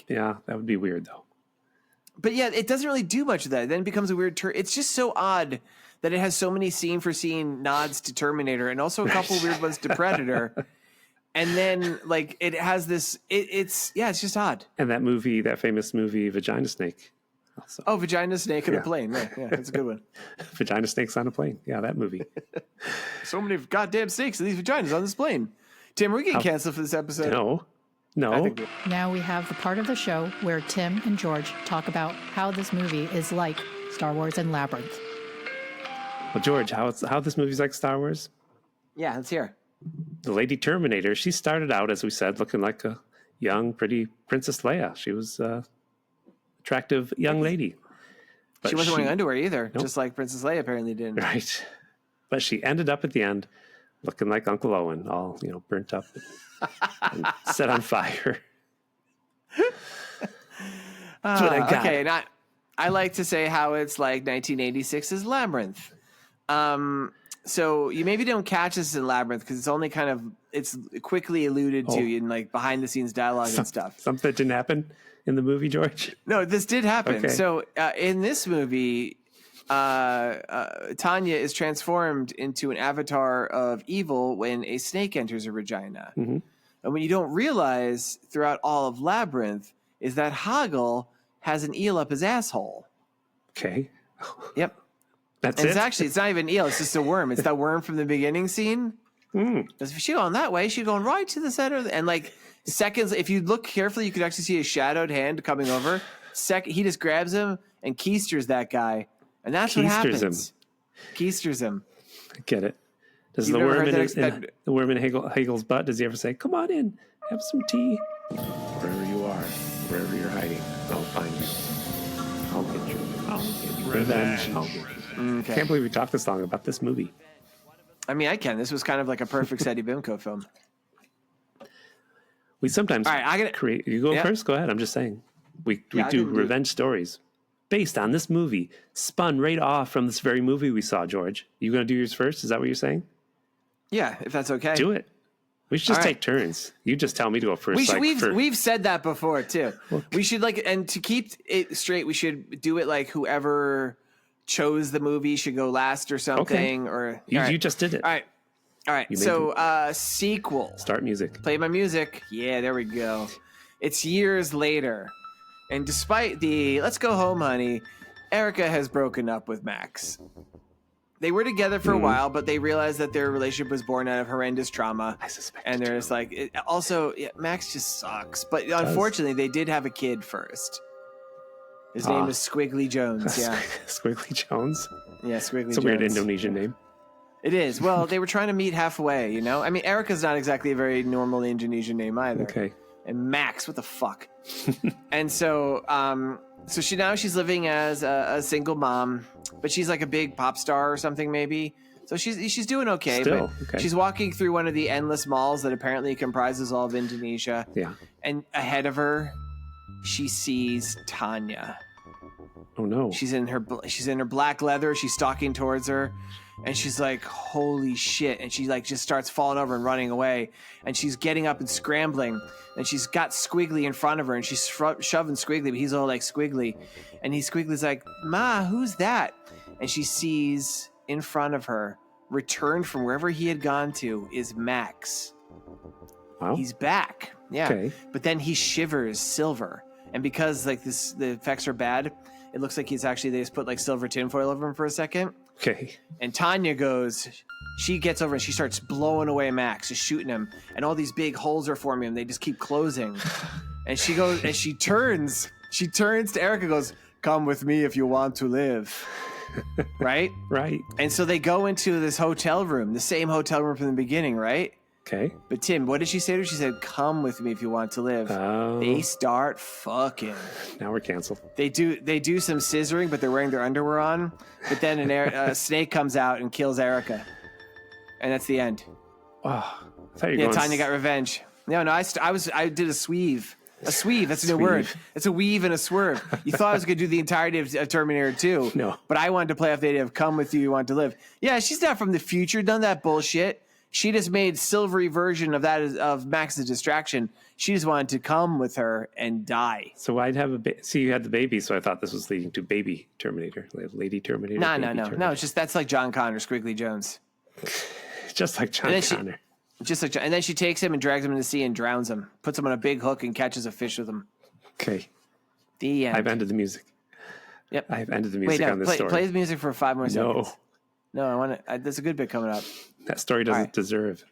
Yeah, that would be weird though. But yeah, it doesn't really do much of that. Then it becomes a weird it's just so odd that it has so many scene for scene nods to Terminator and also a couple weird ones to Predator. And then like it has this it's just odd. And that famous movie Vagina Snake. Also. Oh, Vagina Snake on a plane. Yeah, that's a good one. Vagina Snakes on a Plane. Yeah, that movie. So many goddamn snakes in these vaginas on this plane. Tim, are we getting canceled for this episode? No. Now we have the part of the show where Tim and George talk about how this movie is like Star Wars and Labyrinth. Well, George, how this movie's like Star Wars? Yeah, let's hear. The Lady Terminator, she started out, as we said, looking like a young, pretty Princess Leia. She was attractive young lady. But she wasn't wearing underwear either, just like Princess Leia apparently did. Right. But she ended up at the end looking like Uncle Owen, all, burnt up and set on fire. That's what I got. Okay, and I like to say how it's like 1986's Labyrinth. So you maybe don't catch this in Labyrinth because it's only it's quickly alluded to in like behind the scenes dialogue and stuff. Something that didn't happen in the movie, George? No, this did happen. Okay. So in this movie, Tanya is transformed into an avatar of evil when a snake enters her vagina. Mm-hmm. And what you don't realize throughout all of Labyrinth is that Hoggle has an eel up his asshole. Okay. Yep. That's it? It's not even an eel. It's just a worm. It's that worm from the beginning scene. Because if she's going that way, she's going right to the center. And like seconds, if you look carefully, you could actually see a shadowed hand coming over. He just grabs him and keisters that guy. And that's what happens. Keisters him. I get it. Does the worm in Hagel's butt, does he ever say, come on in, have some tea? Wherever you are, wherever you're hiding, I'll find you. I'll get you. I'll get you. Revenge. I'll get you. Okay. I can't believe we talked this long about this movie. I mean, I can. This was kind of like a perfect Sadie Bimco film. We sometimes create... You go first? Go ahead. I'm just saying. We do revenge stories based on this movie, spun right off from this very movie we saw, George. You going to do yours first? Is that what you're saying? Yeah, if that's okay. Do it. We should just take turns. You just tell me to go first. We've said that before, too. We should, and to keep it straight, we should do it like whoever... chose the movie should go last or something. Or you just did it. All right. So sequel. Start music. Play my music. Yeah, there we go. It's years later, and despite the "let's go home, honey," Erica has broken up with Max. They were together for a while, but they realized that their relationship was born out of horrendous trauma. I suspect. And there's Max just sucks. But unfortunately, they did have a kid first. His name is Squiggly Jones. Yeah, Squiggly Jones. Yeah, Squiggly Jones. It's a weird Indonesian name. It is. Well, they were trying to meet halfway, you know? I mean, Erica's not exactly a very normal Indonesian name either. Okay. And Max, what the fuck? And so she's living as a single mom, but she's like a big pop star or something maybe. So she's doing okay. Still, but she's walking through one of the endless malls that apparently comprises all of Indonesia. Yeah. And ahead of her, she sees Tanya. Oh no. She's in her black leather. She's stalking towards her, and she's like, "Holy shit!" And she like just starts falling over and running away. And she's getting up and scrambling, and she's got Squiggly in front of her, and she's shoving Squiggly, but he's all like Squiggly, and Squiggly's like, "Ma, who's that?" And she sees in front of her, returned from wherever he had gone to, is Max. Wow. He's back. Yeah. Okay. But then he shivers silver. And because like the effects are bad, it looks like they just put like silver tinfoil over him for a second. Okay. And Tanya she gets over and she starts blowing away Max, just shooting him. And all these big holes are forming and they just keep closing. And she goes and she turns to Erica, goes, "Come with me if you want to live." Right? Right. And so they go into this hotel room, the same hotel room from the beginning, right? Okay. But Tim, what did she say to her? She said, "Come with me if you want to live." Oh. They start fucking. Now we're canceled. They do some scissoring, but they're wearing their underwear on. But then a snake comes out and kills Erica, and that's the end. Oh, I thought you were going... Tanya got revenge. No, I did a sweeve. A sweeve. That's a new word. It's a weave and a swerve. You thought I was going to do the entirety of Terminator 2. No. But I wanted to play off the idea of "come with you want to live." Yeah, she's not from the future. Done that bullshit. She just made silvery version of that of Max's distraction. She just wanted to come with her and die. So I'd have see, you had the baby, so I thought this was leading to baby Terminator, Lady Terminator. No. No, it's just that's like John Connor, Squiggly Jones. Just like John Connor. And then she takes him and drags him in the sea and drowns him. Puts him on a big hook and catches a fish with him. Okay. The end. I've ended the music. Yep. I've ended the music on this story. Play the music for 5 more seconds. No. No, I want to. There's a good bit coming up. That story doesn't deserve.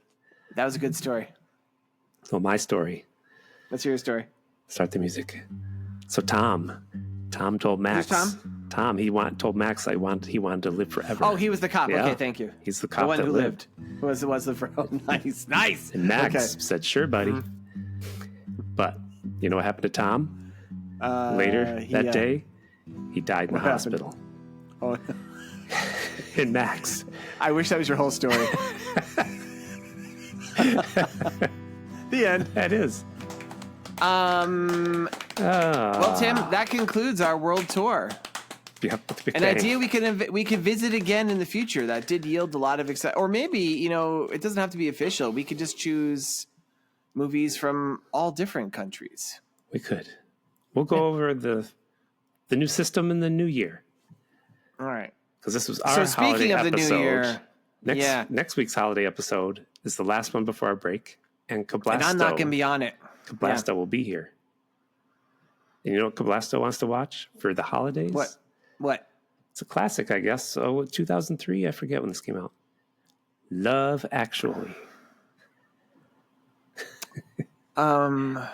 That was a good story. So my story. Let's hear your story. Start the music. So Tom told Max. Who's Tom? Tom, told Max he wanted to live forever. Oh, he was the cop. Yeah. Okay, thank you. He's the cop one that who lived. Who was the oh, nice. And Max said, "Sure, buddy." But you know what happened to Tom? Later that day, he died in the hospital. Oh. And Max. I wish that was your whole story. The end. That is. Well, Tim, that concludes our world tour. An idea we could visit again in the future. That did yield a lot of excitement. Or maybe, it doesn't have to be official. We could just choose movies from all different countries. We could. We'll go over the new system in the new year. All right. Because this was our holiday episode. The new year, next week's holiday episode is the last one before our break, and Cablasto. And I'm not going to be on it. Cablasto will be here. And you know what Cablasto wants to watch for the holidays? What? It's a classic, I guess. So 2003, I forget when this came out. Love Actually. I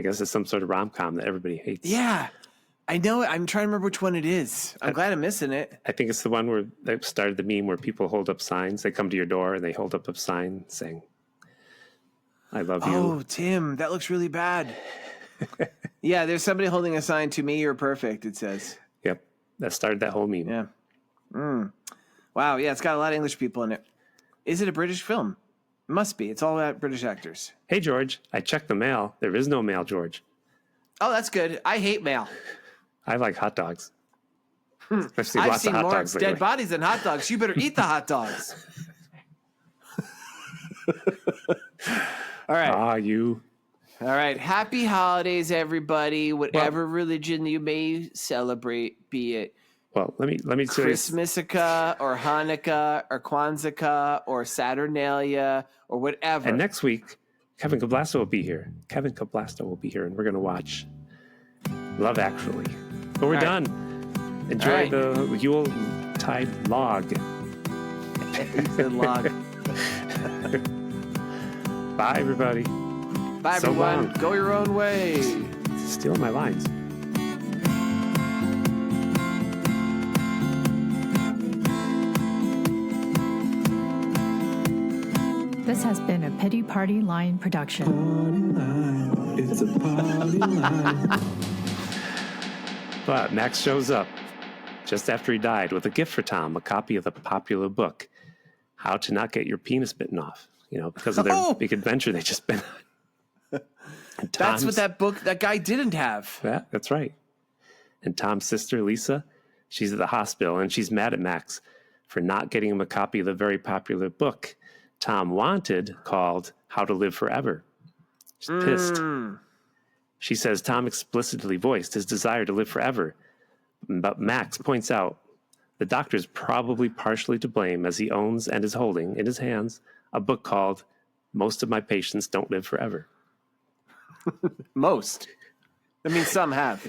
guess it's some sort of rom-com that everybody hates. Yeah, I know it. I'm trying to remember which one it is. I'm glad I'm missing it. I think it's the one where they started the meme where people hold up signs. They come to your door and they hold up a sign saying, I love you. Oh, Tim, that looks really bad. Yeah, there's somebody holding a sign, to me, you're perfect, it says. Yep. That started that whole meme. Yeah. Wow, yeah, it's got a lot of English people in it. Is it a British film? It must be. It's all about British actors. Hey, George, I checked the mail. There is no mail, George. Oh, that's good. I hate mail. I like hot dogs. I've seen more dead bodies than hot dogs. You better eat the hot dogs. All right. You. All right. Happy holidays, everybody. Whatever religion you may celebrate, be it. Well, let me say Christmasica or Hanukkah or Kwanzaa or Saturnalia or whatever. And next week, Kevin Kablasto will be here. And we're going to watch Love Actually. But we're done. Enjoy the Yuletide log. The log. Bye, everybody. Bye, everyone. Long. Go your own way. Stealing my lines. This has been a Pity Party Line production. It's a party line. But Max shows up just after he died with a gift for Tom, a copy of the popular book, How to Not Get Your Penis Bitten Off, because of their big adventure they just been on. That's what that guy didn't have. Yeah, that's right. And Tom's sister, Lisa, she's at the hospital, and she's mad at Max for not getting him a copy of the very popular book Tom wanted, called How to Live Forever. She's pissed. She says Tom explicitly voiced his desire to live forever. But Max points out the doctor's probably partially to blame, as he owns and is holding in his hands a book called Most of My Patients Don't Live Forever. Most. I mean, some have.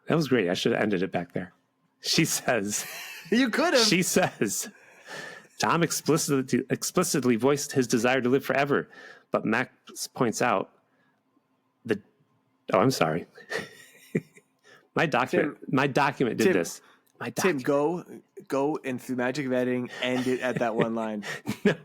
That was great. I should have ended it back there. She says... You could have. She says... Tom explicitly voiced his desire to live forever, but Max points out I'm sorry. My document did this. Tim, go and through magic of editing, end it at that one line. No.